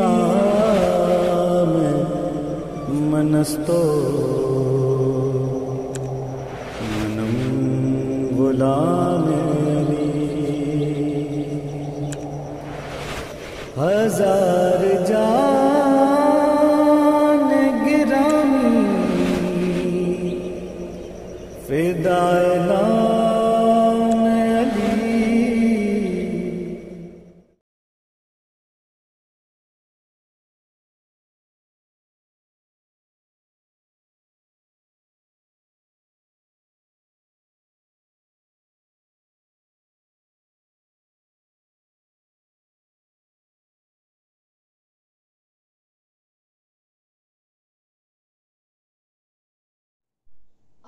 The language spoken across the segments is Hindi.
इमाम मनस्तो मनम गुलाम हजार जान गिरामी फिदाए नाम अली।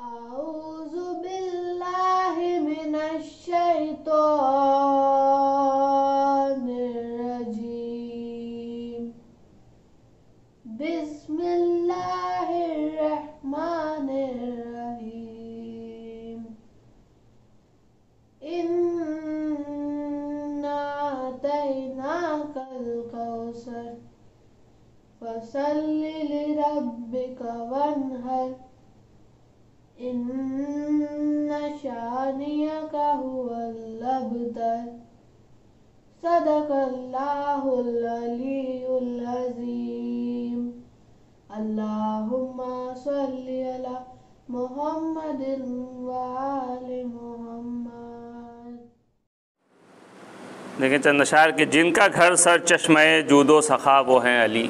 औज़ु बिल्लाहि मिनश शैतानिर रजीम। बिस्मिल्लाहिर रहमानिर रहीम। इन्ना अतैनाकल कौसर फसल्लि लिरब्बिका वन्हर इन्ना शानियका हुवल अबतर। सदकल्लाहुल अलीयुल अज़ीम। अल्लाहुम्मा सल्लि अला मुहम्मदिन व आलि मुहम्मद। देखिए चंद अशार कि जिनका घर सर चश्मे जूदो सखा वो हैं अली।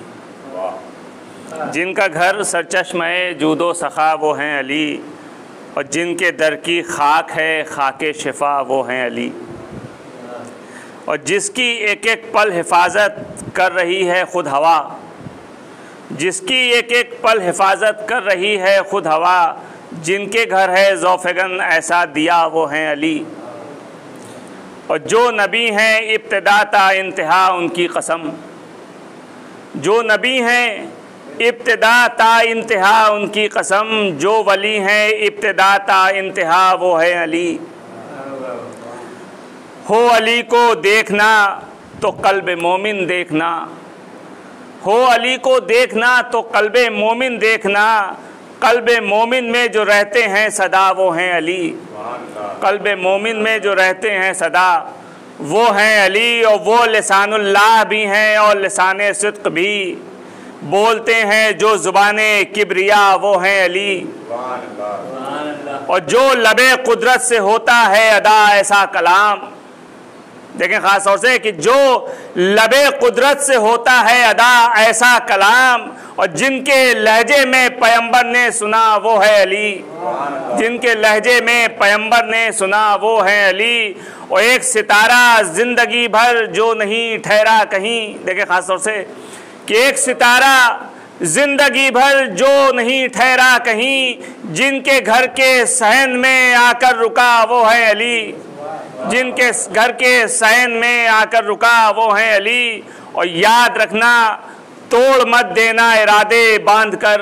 जिनका घर सर चश्मे जूदो सखा वो हैं अली, और जिनके दर की खाक है खाके शिफा वो हैं अली। और जिसकी एक एक पल हिफाजत कर रही है खुद हवा, जिसकी एक एक पल हिफाजत कर रही है खुद हवा, जिनके घर है ज़ौफ़गन ऐसा दिया वो हैं अली। और जो नबी हैं इब्तिदा ता इंतहा उनकी कसम, जो नबी हैं इब्तिदा ता इंतहा उनकी कसम, जो वली हैं इब्तिदा ता इंतहा वो है अली। हो अली को देखना तो कल्ब मोमिन देखना, हो अली को देखना तो कल्ब मोमिन देखना, कल्ब मोमिन में जो रहते हैं सदा वो हैं अली। कल्ब मोमिन में जो रहते हैं सदा वो हैं अली। और वो लिसानुल्लाह भी हैं और लिसाने सिद्क़ भी, बोलते हैं जो ज़ुबाने किब्रिया वो हैं अली। और जो लबे कुदरत से होता है अदा ऐसा कलाम, देखें ख़ास तौर से कि जो लबे कुदरत से होता है अदा ऐसा कलाम, और जिनके लहजे में पैगंबर ने सुना वो है अली। जिनके लहजे में पैगंबर ने सुना वो है अली। और एक सितारा ज़िंदगी भर जो नहीं ठहरा कहीं, देखें ख़ास तौर से कि एक सितारा जिंदगी भर जो नहीं ठहरा कहीं, जिनके घर के सहन में आकर रुका वो है अली। जिनके घर के सहन में आकर रुका वो है अली। और याद रखना तोड़ मत देना इरादे बांध कर,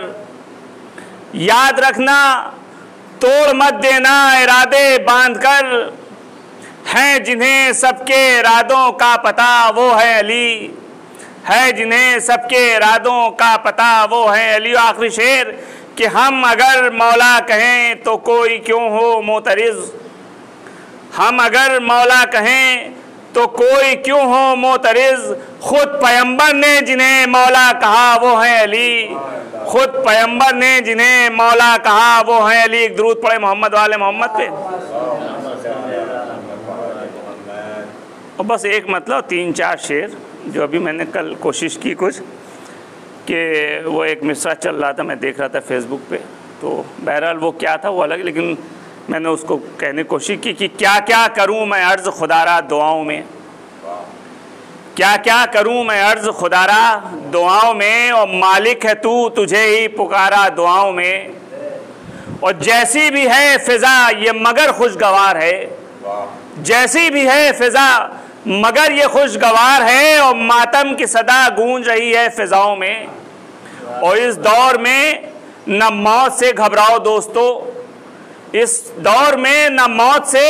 याद रखना तोड़ मत देना इरादे बांध कर, हैं जिन्हें सबके इरादों का पता वो है अली। है जिन्हें सबके इरादों का पता वो है अली। आखिरी शेर कि हम अगर मौला कहें तो कोई क्यों हो मोतरिज़, हम अगर मौला कहें तो कोई क्यों हो मोतरिज़, खुद पैगंबर ने जिन्हें मौला कहा वो है अली। खुद पैगंबर ने जिन्हें मौला कहा वो है अली। एक दुरूद पढ़े मोहम्मद वाले मोहम्मद पे। और बस एक मतलब 3-4 शेर जो अभी मैंने कल कोशिश की कुछ, कि वो एक मिसरा चल रहा था, मैं देख रहा था फेसबुक पे, तो बहरहाल वो क्या था वो अलग, लेकिन मैंने उसको कहने की कोशिश की कि क्या क्या करूं मैं अर्ज़ खुदारा दुआओं में, क्या क्या करूं मैं अर्ज़ खुदारा दुआओं में, और मालिक है तू तुझे ही पुकारा दुआओं में। और जैसी भी है फ़िज़ा ये मगर खुशगवार है, जैसी भी है फ़िज़ा मगर ये खुशगवार है, और मातम की सदा गूंज रही है फ़िज़ाओं में। और इस दौर में न मौत से घबराओ दोस्तों, इस दौर में न मौत से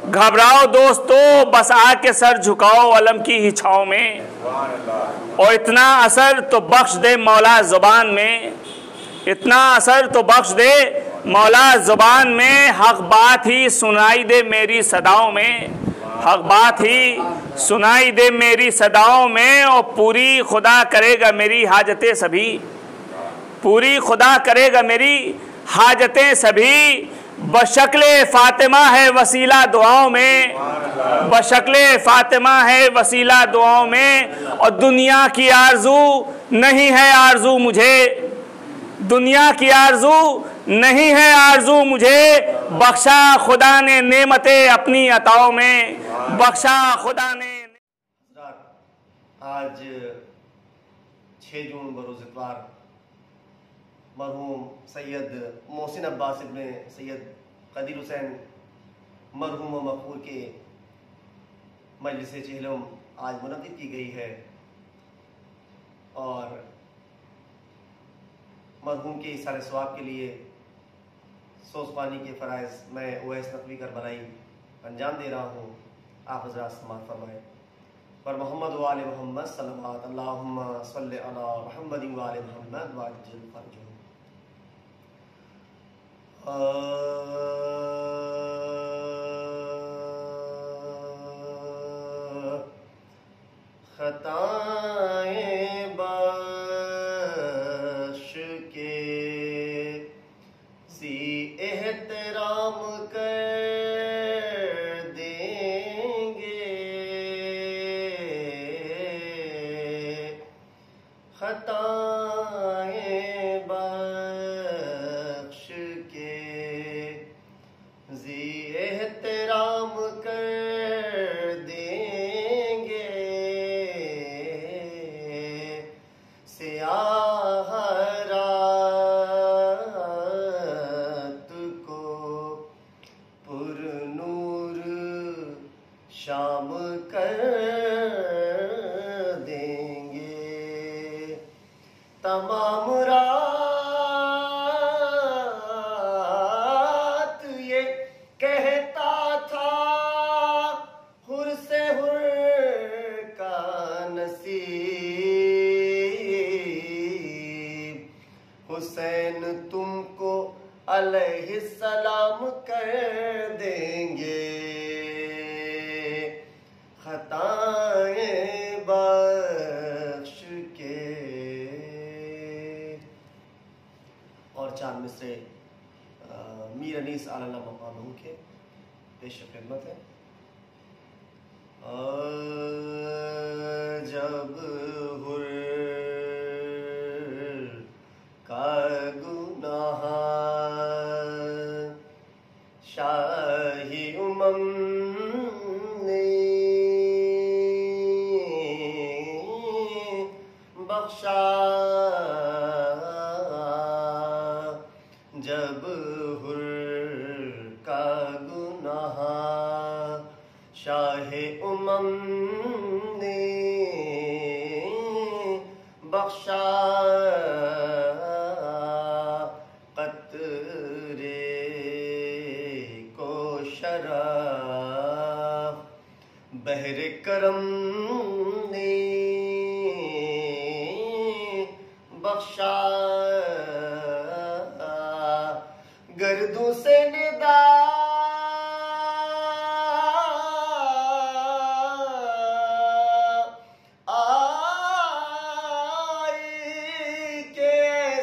घबराओ दोस्तों, बस आके सर झुकाओ अलम की ही छाँव में, और इतना असर तो बख्श दे मौला ज़ुबान में, इतना असर तो बख्श दे मौला ज़ुबान में, हक बात ही सुनाई दे मेरी सदाओं में, हक बात ही सुनाई दे मेरी सदाओं में, और पूरी खुदा करेगा मेरी हाजतें सभी, पूरी खुदा करेगा मेरी हाजतें सभी, बशक्ले फ़ातिमा है वसीला दुआओं में, बशक्ले फ़ातिमा है वसीला दुआओं में, और दुनिया की आरज़ू नहीं है आरज़ू मुझे, दुनिया की आरज़ू नहीं है आरज़ू मुझे, बख्शा खुदा ने नेमतें अपनी अताओं में, बख्शा खुदा ने। आज 6 जून बरोज़ इतवार मरहूम सैयद मोहसिन अब्बास इब्ने सैयद कदीर हुसैन मरहूम व मक़बूल के मजलिस चहलम आज मुनक़िद की गई है, और मरहूम के इसारे सवाब के लिए सोज़पानी के फ़राइज़ मैं ओवैस नक़वी करबलाई अंजाम दे रहा हूँ। आप हज़रात समाअत फरमाएँ। पर मोहम्मद व आले मोहम्मद सल्लल्लाहु अल्लाहुम्मा सल्लि अला मुहम्मदिन व आले मोहम्मद वाजिल फरजो। खताएं बख्श के सी एहतराम कर देंगे, खताएं बख्श के ज़ी एहतराम कर देंगे, सियाह रात को पुरनूर शाम कर देंगे, तमाम रात ये कहता था हुर से हुर का नसीब, हुसैन तुमको अलैहिस्सलाम कर देंगे, खताएं बख्श के। और 4 मिसरे मीर अनीस आला मकाम के पेश खिदमत है। जब हुर का गुनाह शाही उमम ने बख्शा, जब हुर का गुनाह शाहे उमम ने बख्शा, कतरे को शराब बहरे करम ने बख्शा, गर्दों से निदा आई के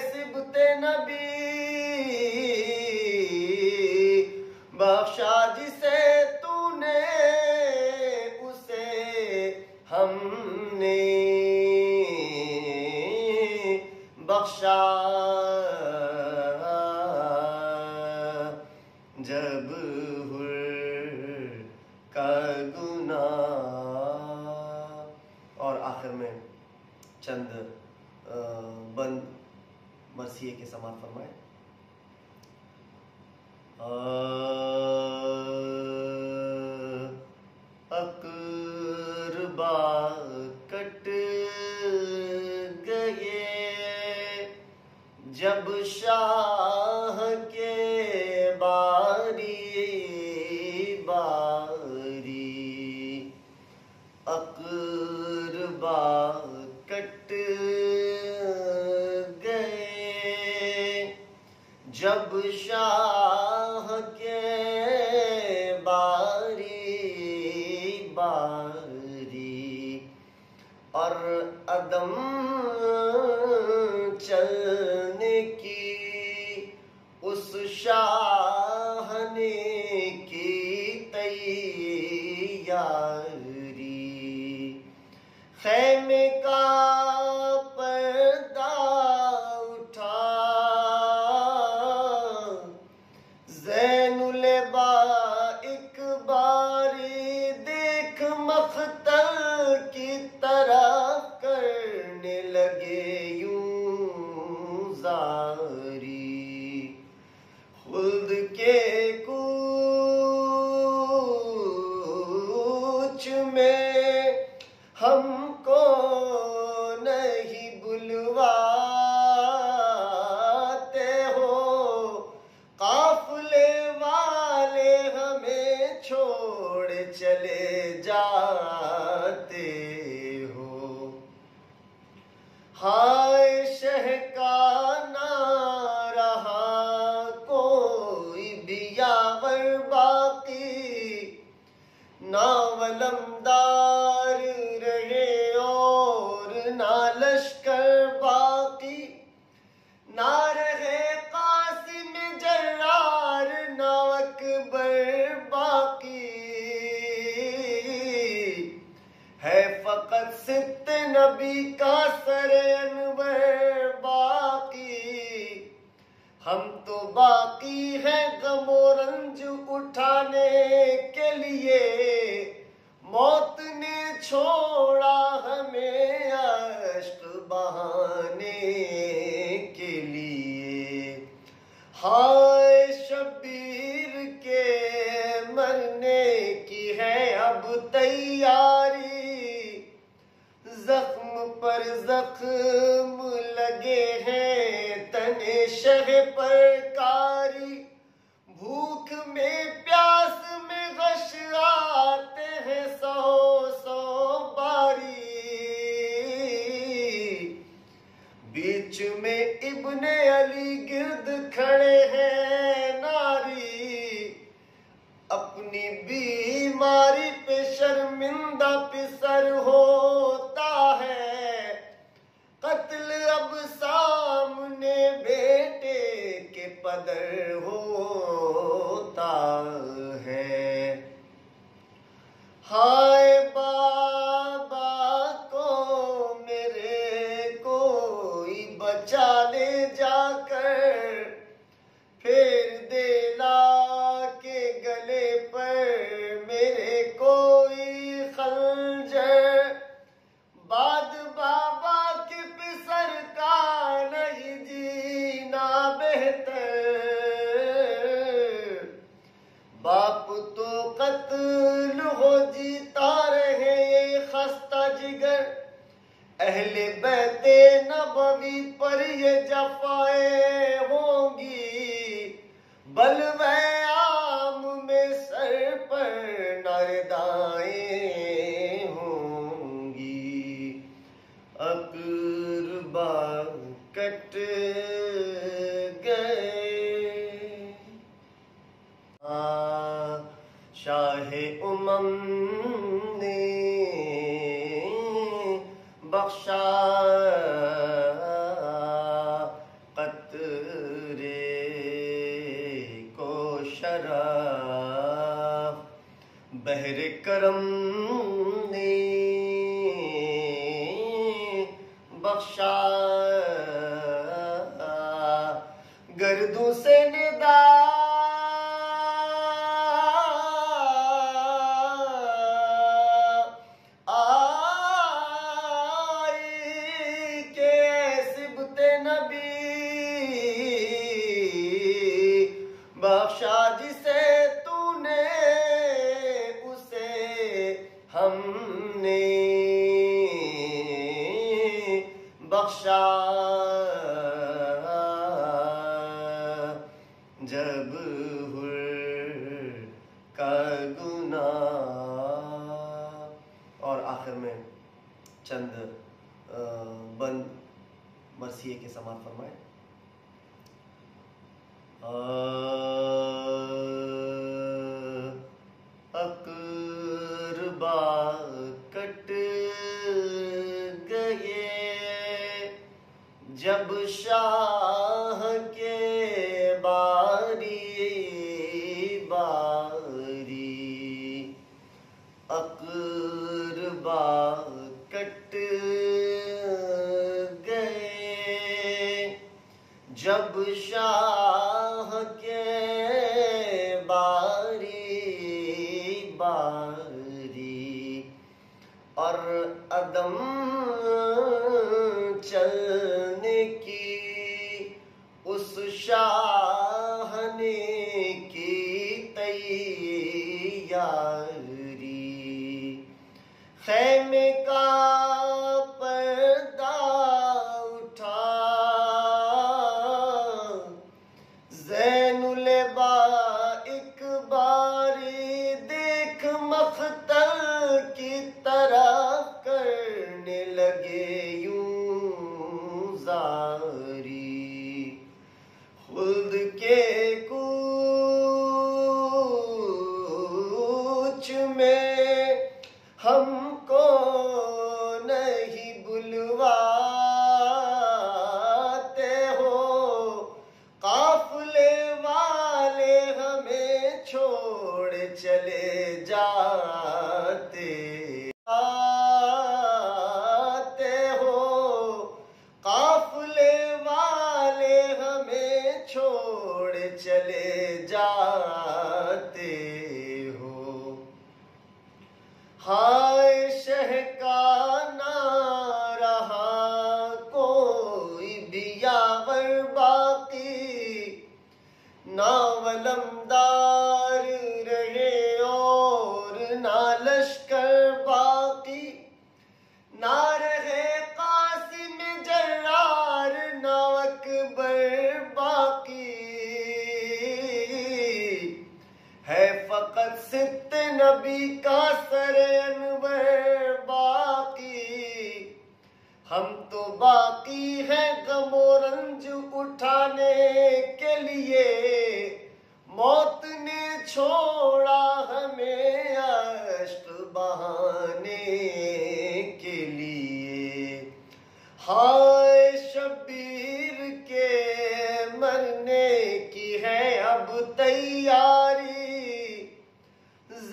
सिबते नबी, बख्शा जिसे तूने उसे हमने बख्शा, जब हुर का गुनाह। और आखिर में चंद बंद मरसिए के समात फरमाए। अक़रबा कट गए जब शाह के बारी बारी, कट गए जब शाह के बारी बारी और अदम चलने की उस शाह ने की तैयारी। खैमे का पर्दा उठा ज़ैनुल बा एक बारी देख मख्तल की तरफ करने लगे यूं जारी। खुद के कूच में हमको नहीं बुलवाते हो, काफिले वाले हमें छोड़ चले जाते हो। हाय शह का ना रहा कोई भी यावर बाकी, ना वलमदार रहे और ना लश्कर बाकी, ना रहे कासिम जर्रार ना अकबर बाकी। है फकत सित्त नबी का सर अनवर बाकी। हम तो बाकी हैं गमो रंज उठाने के लिए, मौत ने छोड़ा हमें अश्क बहाने के लिए। हाय शबीर के मरने की है अब तैयारी, जख्म पर जख्म लगे हैं तने शह पर कारी। भूख में प्यास में गश आते हैं सौ सौ बारी। बीच में इब्ने अली गिर्द खड़े हैं नारी, अपनी बीमारी पे शर्मिंदा पिसर होता है। कत्ल अब सामने बेटे के पदर होता है। हाय बाबा को मेरे कोई बचा ले जाकर, फिर देला के गले पर मेरे कोई खंजर। बाद बाबा के पिसर का नहीं जीना बेहतर, बाप तो कत्ल हो जीता रहे ये खस्ता जिगर। अहले बैते नबवी पर ये जफाएं होंगी, बलवे आम में सर पर नारदाएं होंगी। अकरबा कट गए शाहे उमम ने बख्शा कतरे को शराफ, बहरे करम ने बख्शा। गर्दों से निदा बख्शा जिसे तूने उसे हमने बख्शा। जब हुर का गुनाह। और आखिर में चंद बंद मरसिए के समात फरमाए। अक़रबा कट गए जब शाह के बारी बारी, अक़रबा कट गए जब शाह के बारी बारी, और अदम चलने की उस शाह ने की तैयारी। खैमे का पर्दा उठा ज़ैनुल बा एक बारी देख मख्तल की तरह करने लगे यूं ज़ारी। खुद के कूच में हमको नहीं बुलवाते हो, काफिले वाले हमें छोड़ चले जाते आते हो, काफिले वाले हमें छोड़ चले जाते हो। हाय शह का ना रहा कोई भी यावर बाकी, ना वलमदार रहे और ना लश्कर बाकी, ना रहे कासिम जर्रार ना अकबर बाकी, है फकत सित्त नबी का सरे अनवर बाकी। हम तो बाकी हैं गमो रंज उठाने के लिए, मौत ने छोड़ा हमें अश्क बहाने के लिए। हाय शबीर के मरने की है अब तैयारी,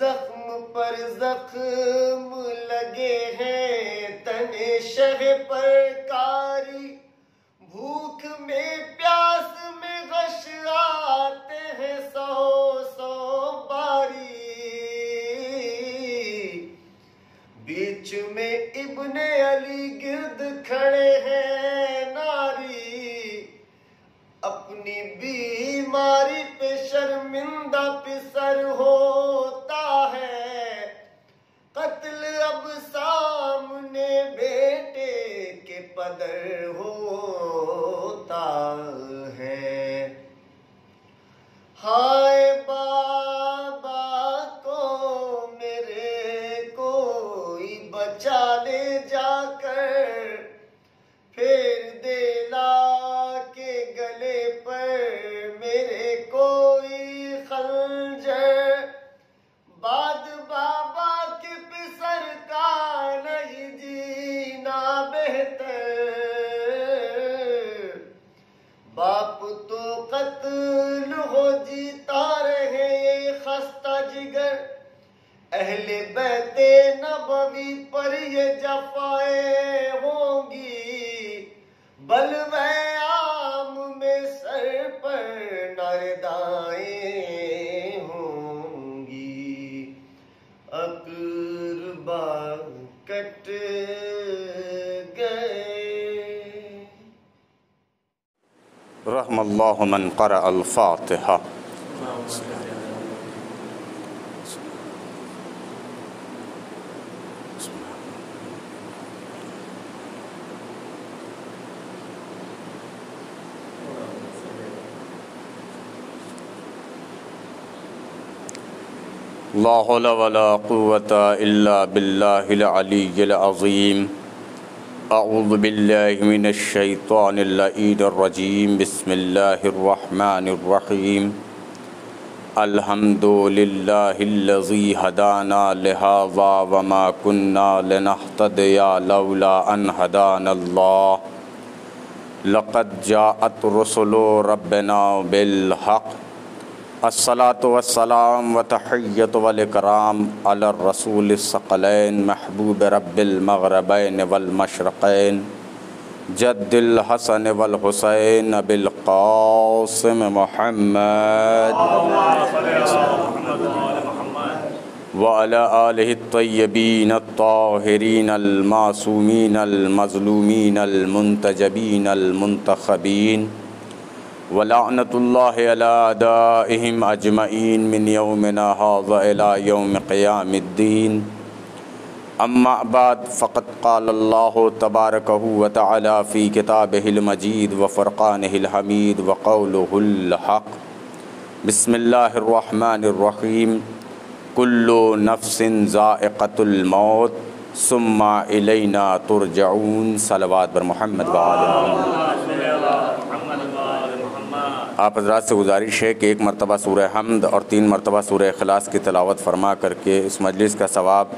जख्म पर जख्म लगे हैं तने शह पर कारी, भूख में प्यास में गश आते हैं सौ सौ बारी। बीच में इब्ने अली गिर्द खड़े हैं नारी, अपनी बीमारी पे शर्मिंदा पिसर होता है, कत्ल अब सामने बेटे के पदर होता है। हाय बाबा को मेरे कोई बचा ले जाकर, फिर देला के गले पर मेरे कोई खंजर, बाद बाबा के पिसर का नहीं जीना बेहतर। बाप तो कत्ल हो जीता रहे खस्ता जिगर, अहले बैते नबवी पर ये जफाएं होंगी, बलवे आम में सर पर नरदाएं होंगी। अक़रबा कट गए। रहमल्लाहु मन क़रा अल-फ़ातिहा। ला हौला वला कुव्वता इल्ला बिल्लाहिल अलिय्यिल अज़ीम। अऊज़ु बिल्लाहि मिनश शैतानिर रजीम बिस्मिल्लाहिर्रहमानिर्रहीम अल्हम्दुलिल्लाहिल्लज़ी हदाना लिहाज़ा वमा कुन्ना लिनहतदिया लौला अन हदानल्लाह लक़द जाअत रुसुलु रब्बिना बिल हक़ अस्सलातु वस्सलाम व तहिय्यतु वल इकराम अला रसूलिस सकलैन महबूब रब्बिल मग़रिबैन वल मशरिक़ैन जद्दिल हसन वल हुसैन अबिल क़ासिम मुहम्मद व अला आलिहि तय्यबीन अत्ताहिरीन अल मासूमीन अल मज़लूमीन अल मुंतजबीन अल मुंतखबीन वलानतुल्लाहि अला अदाइहिम अजमईन मिन यौमिना हाज़ा इला यौम क़ियामिद्दीन अम्मा बाद फ़क़द क़ालल्लाहु तबारकहु व तआला फ़ी किताबिहिल मजीद व फ़ुरक़ानिहिल हमीद व क़ौलुहुल हक़ बिस्मिल्लाहिर्रहमानिर्रहीम कुल्लु नफ्सिन ज़ाइक़तुल मौत सुम्मा इलैना तुरजऊन। सलवात बर मोहम्मद व आले मोहम्मद। आप हज़रात से गुजारिश है कि एक मरतबा सूरह हमद और 3 मरतबा सूरह इखलास की तिलावत फरमा करके इस मजलिस का सवाब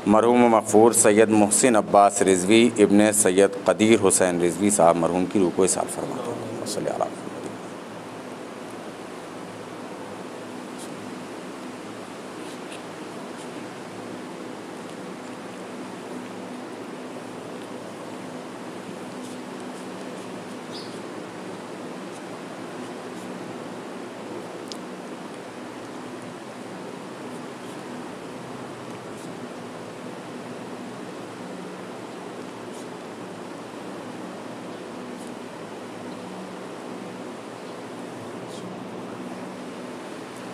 मरहूम मग़फ़ूर सैयद मुहसिन अब्बास रिज़वी इब्ने सैयद क़दीर हुसैन रिज़वी साहब मरहूम की रूह को इसाल फरमाते हैं।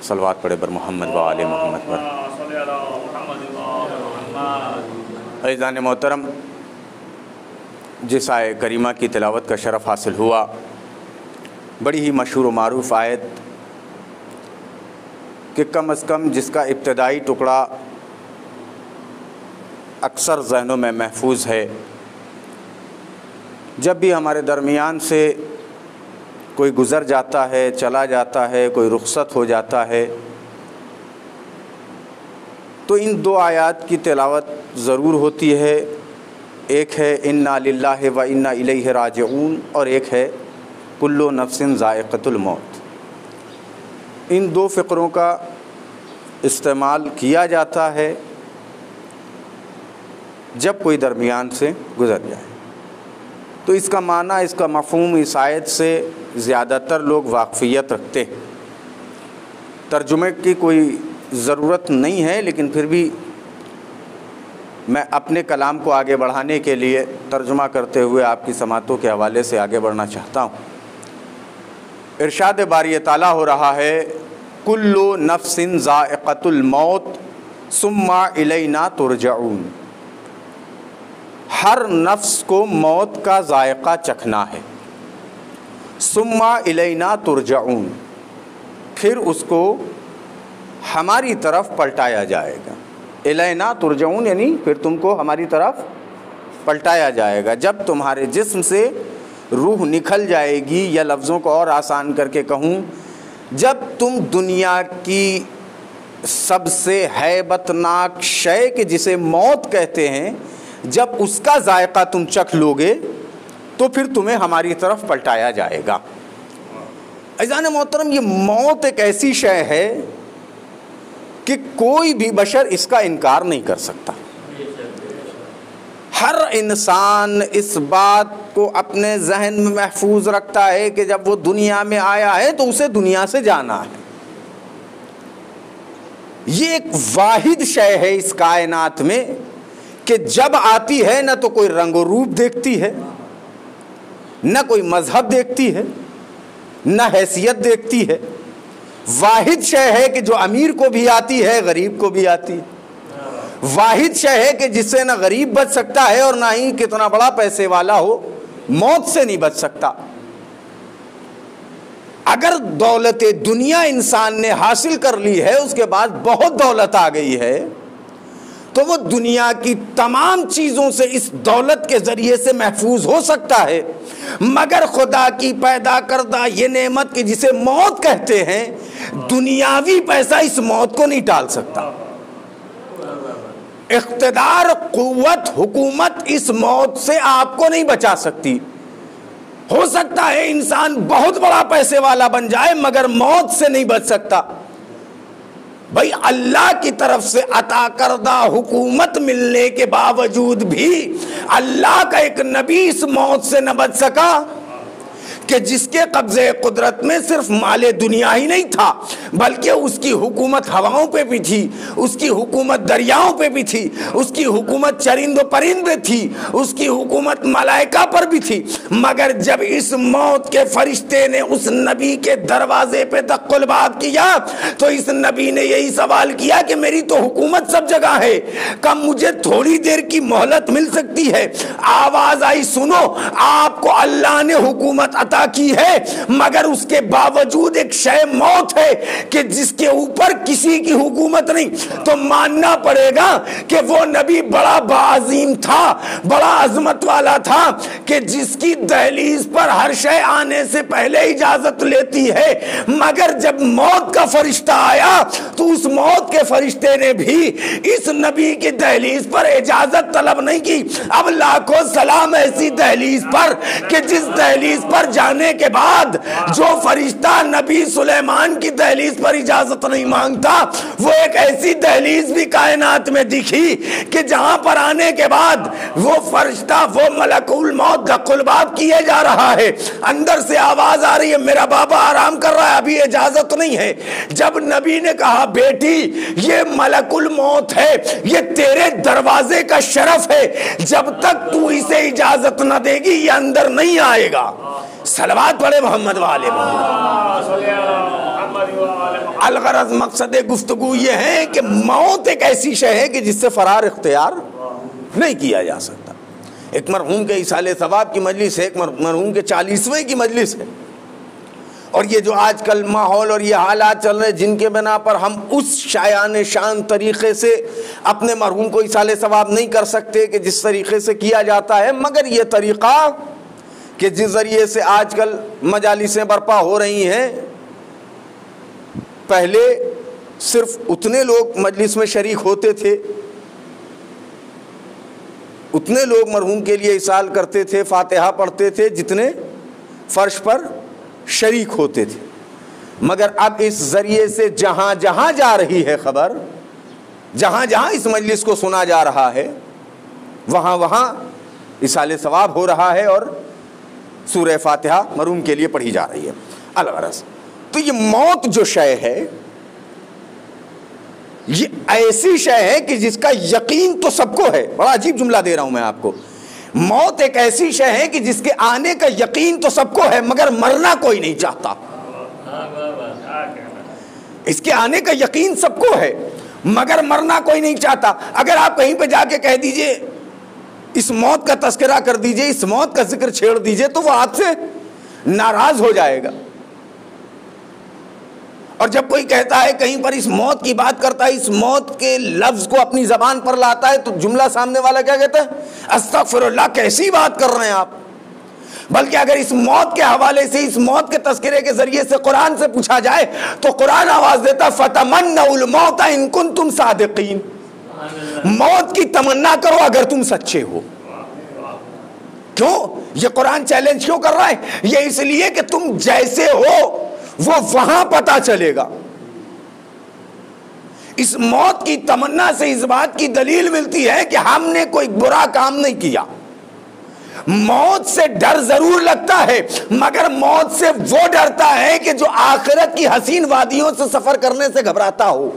सलवात पढ़े बर मोहम्मद व आले मोहम्मद पर। अज़ीज़ान मोहतरम, जिस आय करीमा की तिलावत का शरफ़ हासिल हुआ, बड़ी ही मशहूर व मारूफ़ आयत कि कम अज़ कम जिसका इब्तदाई टुकड़ा अक्सर ज़हनों में महफूज है। जब भी हमारे दरमियान से कोई गुज़र जाता है, चला जाता है, कोई रुख़सत हो जाता है, तो इन 2 आयात की तिलावत ज़रूर होती है। एक है इन्ना लिल्लाहि व इन्ना इलैहि राजिऊन और एक है कुल्लु नफ्सिन ज़ाइक़तुल मौत। इन 2 फ़िक्रों का इस्तेमाल किया जाता है जब कोई दरमियान से गुज़र जाए। तो इसका माना, इसका मफ़हूम इस आयत से ज़्यादातर लोग वाक़फ़ियत रखते हैं। तर्जुमे की कोई ज़रूरत नहीं है, लेकिन फिर भी मैं अपने कलाम को आगे बढ़ाने के लिए तर्जुमा करते हुए आपकी समातों के हवाले से आगे बढ़ना चाहता हूँ। इरशाद बारी ताला हो रहा है कुल्लु नफ्सिन ज़ाइक़तुल मौत सुम्मा इलैना तुरजऊन। हर नफ्स को मौत का जायका चखना है। सुम्मा इलैना तुरजऊन, फिर उसको हमारी तरफ पलटाया जाएगा। इलैना तुरजऊन यानी फिर तुमको हमारी तरफ पलटाया जाएगा। जब तुम्हारे जिस्म से रूह निकल जाएगी, या लफ्ज़ों को और आसान करके कहूँ, जब तुम दुनिया की सबसे हैबतनाक शय के जिसे मौत कहते हैं, जब उसका जायका तुम चख लोगे तो फिर तुम्हें हमारी तरफ पलटाया जाएगा। अज़ीज़ान मोहतरम, ये मौत एक ऐसी शय है कि कोई भी बशर इसका इनकार नहीं कर सकता। हर इंसान इस बात को अपने जहन में महफूज रखता है कि जब वो दुनिया में आया है तो उसे दुनिया से जाना है। ये एक वाहिद शय है इस कायनात में कि जब आती है न तो कोई रंगो रूप देखती है, न कोई मजहब देखती है, न हैसियत देखती है। वाहिद शय है कि जो अमीर को भी आती है, गरीब को भी आती है। वाहिद शय है कि जिससे न गरीब बच सकता है और ना ही कितना बड़ा पैसे वाला हो मौत से नहीं बच सकता। अगर दौलत दुनिया इंसान ने हासिल कर ली है, उसके बाद बहुत दौलत आ गई है, तो वो दुनिया की तमाम चीज़ों से इस दौलत के ज़रिए से महफूज हो सकता है, मगर खुदा की पैदा करदा ये नेमत कि जिसे मौत कहते हैं, दुनियावी पैसा इस मौत को नहीं टाल सकता। इख्तिदार, कुव्वत, हुकूमत इस मौत से आपको नहीं बचा सकती। हो सकता है इंसान बहुत बड़ा पैसे वाला बन जाए मगर मौत से नहीं बच सकता। भाई अल्लाह की तरफ से अता करदा हुकूमत मिलने के बावजूद भी अल्लाह का एक नबी इस मौत से न बच सका कि जिसके कब्जे कुदरत में सिर्फ माले दुनिया ही नहीं था बल्कि उसकी हुकूमत हवाओं पे भी थी, उसकी हुकूमत दरियाओं पे भी थी, उसकी हुकूमत चरिंद परिंद पे थी, उसकी हुकूमत मलाइका पर भी थी। मगर जब इस मौत के फरिश्ते ने उस नबी के दरवाजे पे दक्कुल बाब किया तो इस नबी ने यही सवाल किया कि मेरी तो हुकूमत सब जगह है, कब मुझे थोड़ी देर की मोहलत मिल सकती है। आवाज आई, सुनो, आपको अल्लाह ने हुकूमत अता की है मगर उसके बावजूद एक शय मौत है कि जिसके ऊपर किसी की हुकूमत नहीं। तो मानना पड़ेगा कि वो नबी बड़ा बाजीम था, बड़ा अजमत वाला था कि जिसकी दहलीज पर हर शय आने से पहले इजाजत लेती है। मगर जब मौत का फरिश्ता आया तो उस मौत के फरिश्ते ने भी इस नबी की दहलीज पर इजाजत तलब नहीं की। अब लाखों सलाम ऐसी दहलीज पर कि जिस दहलीज पर जाने के बाद जो फरिश्ता नबी सुलेमान की दहलीज पर इजाजत नहीं मांगता, वो एक ऐसी दहलीज भी कायनात में दिखी कि जहां पर आने के बाद वो फरिश्ता, वो मलकुल मौत दक्कुल बाब किए जा रहा है। अंदर से आवाज आ रही है, मेरा बाबा आराम कर रहा है, अभी इजाजत नहीं है। जब नबी ने कहा, बेटी ये मलकुल मौत है, ये तेरे दरवाजे का शरफ है, जब तक तू इसे इजाजत न देगी ये अंदर नहीं आएगा। सलवात पढ़े मोहम्मद वाले अलगरज मकसद गुफ्तगू ये है कि मौत एक ऐसी शय है कि जिससे फरार इख्तियार नहीं किया जा सकता। एक मरहूम के इसाले सवाब की मजलिस है, एक मरहूम के 40वें की मजलिस है, और ये जो आजकल माहौल और ये हालात चल रहे हैं जिनके बिना पर हम उस शायान शान तरीक़े से अपने मरहूम को इसाले सवाब नहीं कर सकते कि जिस तरीक़े से किया जाता है, मगर ये तरीक़ा कि जिस ज़रिए से आजकल मजालिसें बर्पा हो रही हैं, पहले सिर्फ उतने लोग मजलिस में शरीक होते थे, उतने लोग मरहूम के लिए इसाल करते थे, फातिहा पढ़ते थे जितने फ़र्श पर शरीक होते थे। मगर अब इस ज़रिए से जहाँ जहाँ जा रही है खबर, जहाँ जहाँ इस मजलिस को सुना जा रहा है, वहाँ वहाँ इसाले सवाब हो रहा है और सूरह फातिहा मरहूम के लिए पढ़ी जा रही है। अलगरज तो ये मौत जो शय है, ये ऐसी शय है कि जिसका यकीन तो सबको है। बड़ा अजीब जुमला दे रहा हूं मैं आपको। मौत एक ऐसी शय है कि जिसके आने का यकीन तो सबको है मगर मरना कोई नहीं चाहता। इसके आने का यकीन सबको है मगर मरना कोई नहीं चाहता। अगर आप कहीं पे जाके कह दीजिए इस मौत का तस्करा कर दीजिए, इस मौत का जिक्र छेड़ दीजिए, तो वो आपसे नाराज हो जाएगा। और जब कोई कहता है कहीं पर इस मौत की बात करता है, इस मौत के लफ्ज को अपनी जबान पर लाता है, तो जुमला सामने वाला क्या कहता है, अस्तगफिरुल्लाह, कैसी बात कर रहे हैं आप। बल्कि अगर इस मौत के हवाले से, इस मौत के तस्करे के जरिए से कुरान से पूछा जाए तो कुरान आवाज देता, फतमन्नउल मौत इन कुंतुम सादिकीन, मौत की तमन्ना करो अगर तुम सच्चे हो। क्यों ये कुरान चैलेंज क्यों कर रहा है? ये इसलिए कि तुम जैसे हो वो वहां पता चलेगा। इस मौत की तमन्ना से इस बात की दलील मिलती है कि हमने कोई बुरा काम नहीं किया। मौत से डर जरूर लगता है मगर मौत से वो डरता है कि जो आखिरत की हसीन वादियों से सफर करने से घबराता हो,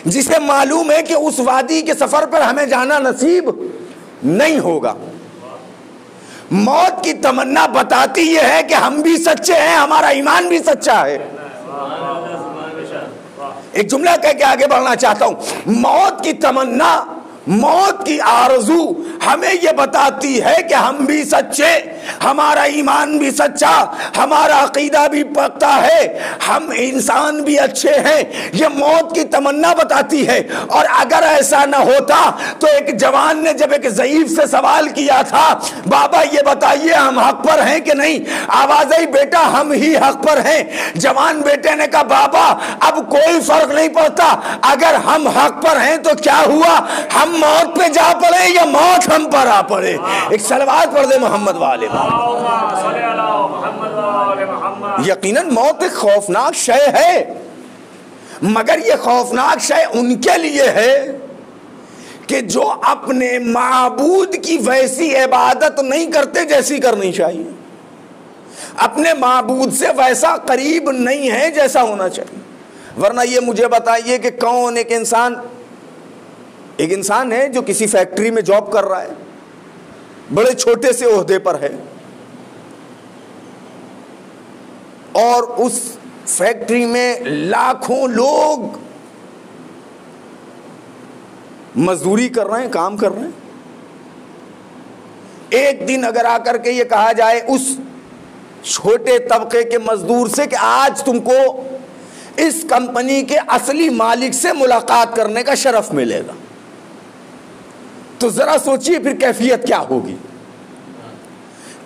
जिसे मालूम है कि उस वादी के सफर पर हमें जाना नसीब नहीं होगा। मौत की तमन्ना बताती यह है कि हम भी सच्चे हैं, हमारा ईमान भी सच्चा है। एक जुमला कह के आगे बढ़ना चाहता हूं। मौत की तमन्ना, मौत की आरज़ू हमें ये बताती है कि हम भी सच्चे, हमारा ईमान भी सच्चा, हमारा अकीदा भी पक्का है, हम इंसान भी अच्छे हैं, ये मौत की तमन्ना बताती है। और अगर ऐसा न होता तो एक जवान ने जब एक ज़ईफ से सवाल किया था, बाबा ये बताइए हम हक पर हैं कि नहीं, आवाज आई बेटा हम ही हक पर हैं। जवान बेटे ने कहा बाबा अब कोई फर्क नहीं पड़ता, अगर हम हक पर हैं तो क्या हुआ, हम मौत पे जा पड़े या मौत हम पर आ पड़े। एक सलवात पढ़ दे मोहम्मद वाले। यकीनन मौत एक खौफनाक शय है, मगर यह खौफनाक शय उनके लिए है कि जो अपने माबूद की वैसी इबादत नहीं करते जैसी करनी चाहिए, अपने माबूद से वैसा करीब नहीं है जैसा होना चाहिए। वरना ये मुझे बताइए कि कौन एक इंसान है जो किसी फैक्ट्री में जॉब कर रहा है, बड़े छोटे से ओहदे पर है, और उस फैक्ट्री में लाखों लोग मजदूरी कर रहे हैं, काम कर रहे हैं। एक दिन अगर आकर के ये कहा जाए उस छोटे तबके के मजदूर से कि आज तुमको इस कंपनी के असली मालिक से मुलाकात करने का शरफ मिलेगा, तो जरा सोचिए फिर कैफियत क्या होगी।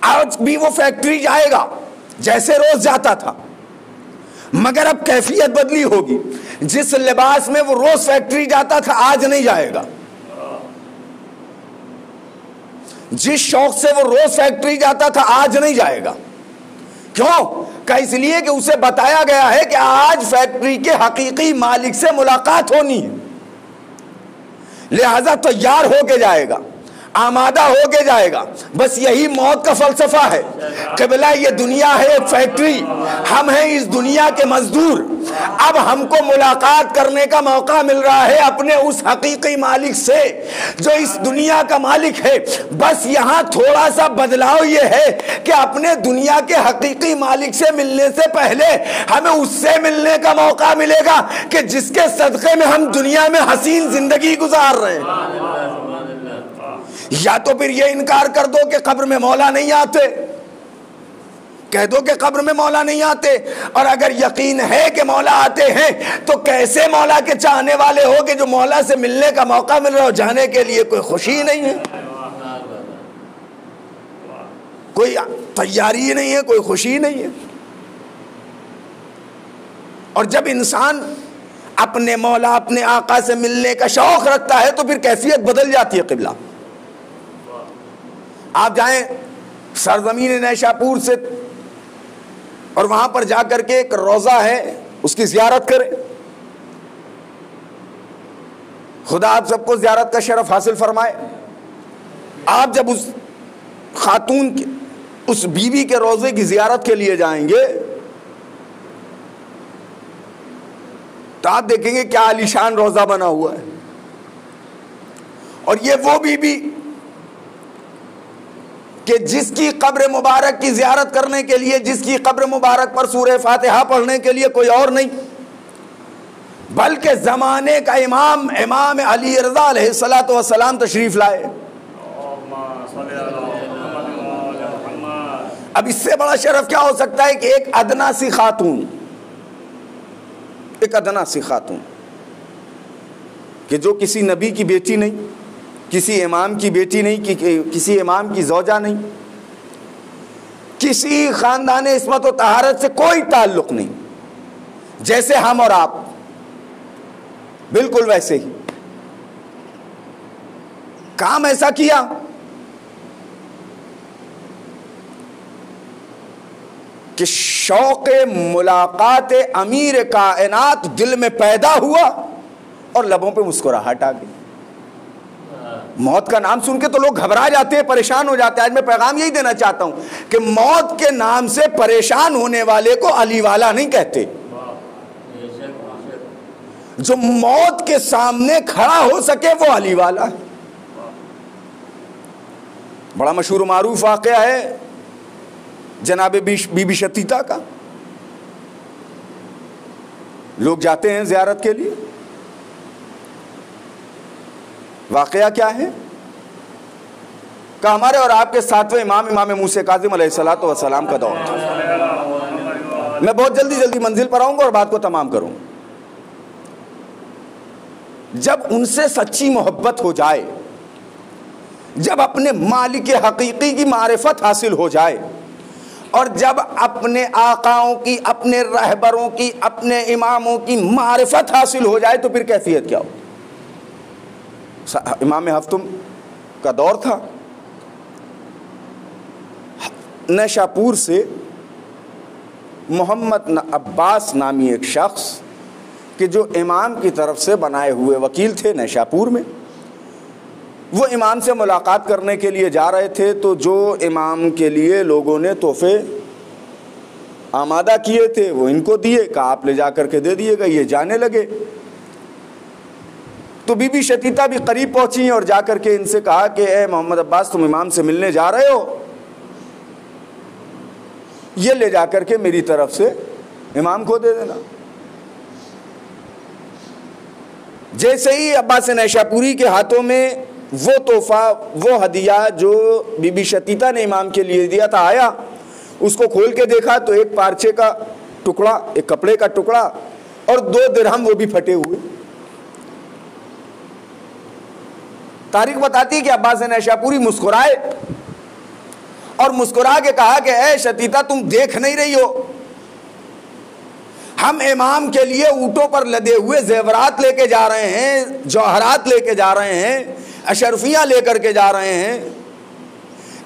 आज भी वो फैक्ट्री जाएगा जैसे रोज जाता था, मगर अब कैफियत बदली होगी। जिस लिबास में वो रोज फैक्ट्री जाता था आज नहीं जाएगा, जिस शौक से वो रोज फैक्ट्री जाता था आज नहीं जाएगा। क्यों? क्या? इसलिए कि उसे बताया गया है कि आज फैक्ट्री के हकीकी मालिक से मुलाकात होनी है, लिहाजा तैयार होके जाएगा, आमादा होके जाएगा। बस यही मौत का फलसफा है। क़िबला ये दुनिया है एक फैक्ट्री, हम हैं इस दुनिया के मजदूर। अब हमको मुलाकात करने का मौका मिल रहा है अपने उस हकीकी मालिक से जो इस दुनिया का मालिक है। बस यहाँ थोड़ा सा बदलाव ये है कि अपने दुनिया के हकीकी मालिक से मिलने से पहले हमें उससे मिलने का मौका मिलेगा कि जिसके सदक़े में हम दुनिया में हसीन जिंदगी गुजार रहे हैं। या तो फिर ये इनकार कर दो कि कब्र में मौला नहीं आते, कह दो कि कब्र में मौला नहीं आते, और अगर यकीन है कि मौला आते हैं तो कैसे मौला के चाहने वाले हो कि जो मौला से मिलने का मौका मिल रहा हो जाने के लिए कोई खुशी नहीं है, कोई तैयारी नहीं है, कोई खुशी नहीं है। और जब इंसान अपने मौला अपने आका से मिलने का शौक रखता है तो फिर कैफियत बदल जाती है। क़िबला आप जाएं सरजमीन नैशापुर से और वहां पर जाकर के एक रोज़ा है उसकी ज़ियारत करें। खुदा आप सबको ज़ियारत का शरफ हासिल फरमाए। आप जब उस खातून के उस बीवी के रोज़े की ज़ियारत के लिए जाएंगे तो आप देखेंगे क्या आलीशान रोज़ा बना हुआ है, और ये वो बीबी कि जिसकी कब्र मुबारक की ज़ियारत करने के लिए, जिसकी कब्र मुबारक पर सूरह फातिहा पढ़ने के लिए कोई और नहीं बल्कि ज़माने का इमाम अली रज़ा अलैहिस्सलातु वस्सलाम तशरीफ़ लाए। अब इससे बड़ा शरफ क्या हो सकता है कि एक अदना सी खातून कि जो किसी नबी की बेटी नहीं, किसी इमाम की बेटी नहीं, किसी इमाम की ज़ौजा नहीं, किसी ख़ानदान इस्मत व तहारत से कोई ताल्लुक़ नहीं, जैसे हम और आप बिल्कुल वैसे ही काम ऐसा किया कि शौक़े मुलाकात अमीर कायनात दिल में पैदा हुआ और लबों पे मुस्कुराहट आ गई। मौत का नाम सुन के तो लोग घबरा जाते हैं, परेशान हो जाते हैं। आज मैं पैगाम यही देना चाहता हूं कि मौत के नाम से परेशान होने वाले को अली वाला नहीं कहते। जो मौत के सामने खड़ा हो सके वो अली वाला है। बड़ा मशहूर मारूफ वाक़या है जनाब बीबी शतीता का। लोग जाते हैं ज़ियारत के लिए। वाक़या क्या है? का हमारे और आपके सातवें इमाम मूसा काज़िम अलैहिस्सलातु वस्सलाम का दौर था। मैं बहुत जल्दी मंजिल पर आऊंगा और बात को तमाम करूंगा। जब उनसे सच्ची मोहब्बत हो जाए, जब अपने मालिक हकीकी की मारिफत हासिल हो जाए, और जब अपने आकाओं की, अपने रहबरों की, अपने इमामों की मारिफत हासिल हो जाए, तो फिर कैफियत क्या हो। इमाम हफ्तुम का दौर था। नशापुर से मोहम्मद अब्बास नामी एक शख्स कि जो इमाम की तरफ से बनाए हुए वकील थे नशापुर में, वो इमाम से मुलाकात करने के लिए जा रहे थे। तो जो इमाम के लिए लोगों ने तोहफे आमादा किए थे वो इनको दिए, कहा आप ले जा करके दे दिएगा। ये जाने लगे तो बीबी शतीता भी करीब पहुंची और जा करके इनसे कहा कि ए मोहम्मद अब्बास, तुम इमाम से मिलने जा रहे हो, ये ले जा करके मेरी तरफ से इमाम को दे देना। जैसे ही अब्बास नैशापुरी के हाथों में वो तोहफा, वो हदिया जो बीबी शतीता ने इमाम के लिए दिया था आया, उसको खोल के देखा तो एक पारचे का टुकड़ा, एक कपड़े का टुकड़ा और 2 दिरहम, वो भी फटे हुए। तारीख बताती है कि अब्बास नैशापुरी मुस्कुराए और मुस्कुरा के कहा कि ए शतीता, तुम देख नहीं रही हो, हम इमाम के लिए ऊँटों पर लदे हुए जेवरात लेके जा रहे हैं, जौहरात लेके जा रहे हैं, अशरफियाँ लेकर के जा रहे हैं,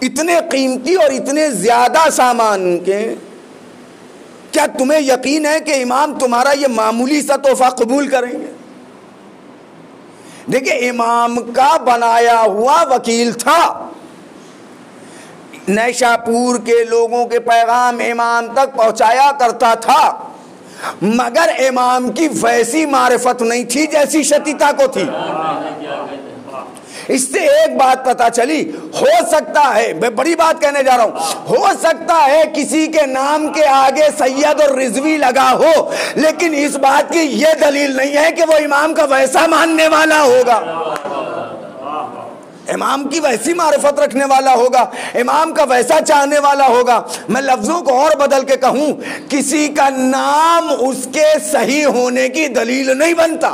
इतने कीमती और इतने ज़्यादा सामान के। क्या तुम्हें यकीन है कि इमाम तुम्हारा ये मामूली सा तोहफा कबूल करेंगे? देखिए, इमाम का बनाया हुआ वकील था, नैशापुर के लोगों के पैगाम इमाम तक पहुंचाया करता था, मगर इमाम की वैसी मारिफत नहीं थी जैसी शतीता को थी। इससे एक बात पता चली, हो सकता है, मैं बड़ी बात कहने जा रहा हूं, हो सकता है किसी के नाम के आगे सैयद और रिजवी लगा हो, लेकिन इस बात की यह दलील नहीं है कि वो इमाम का वैसा मानने वाला होगा, इमाम की वैसी मारिफत रखने वाला होगा, इमाम का वैसा चाहने वाला होगा। मैं लफ्जों को और बदल के कहूं, किसी का नाम उसके सही होने की दलील नहीं बनता,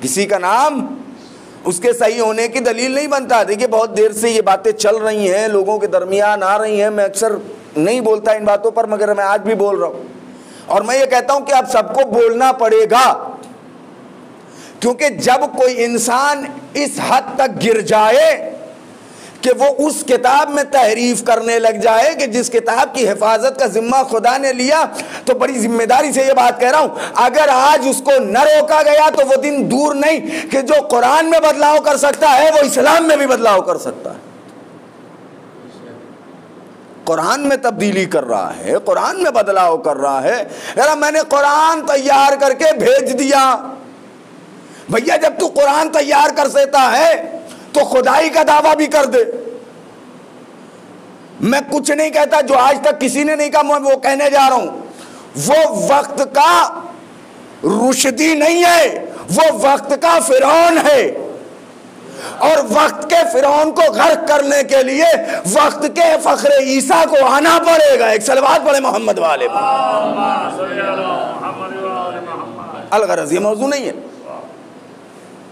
किसी का नाम उसके सही होने की दलील नहीं बनता। देखिए, बहुत देर से ये बातें चल रही हैं, लोगों के दरमियान आ रही हैं, मैं अक्सर नहीं बोलता इन बातों पर, मगर मैं आज भी बोल रहा हूं और मैं ये कहता हूं कि अब सबको बोलना पड़ेगा, क्योंकि जब कोई इंसान इस हद तक गिर जाए कि वो उस किताब में तहरीफ करने लग जाए कि जिस किताब की हिफाजत का जिम्मा खुदा ने लिया, तो बड़ी जिम्मेदारी से ये बात कह रहा हूं, अगर आज उसको न रोका गया तो वो दिन दूर नहीं कि जो कुरान में बदलाव कर सकता है वो इस्लाम में भी बदलाव कर सकता है। कुरान में तब्दीली कर रहा है, कुरान में बदलाव कर रहा है। यार, मैंने कुरान तैयार करके भेज दिया। भैया, जब तू कुरान तैयार कर देता है तो खुदाई का दावा भी कर दे। मैं कुछ नहीं कहता जो आज तक किसी ने नहीं कहा, मैं वो कहने जा रहा हूं, वो वक्त का रुशदी नहीं है, वो वक्त का फिरौन है, और वक्त के फिरौन को गर्क करने के लिए वक्त के फखरे ईसा को आना पड़ेगा। एक सलवात पढ़े मोहम्मद वाले पर। अलगरज ये मौजू नहीं है।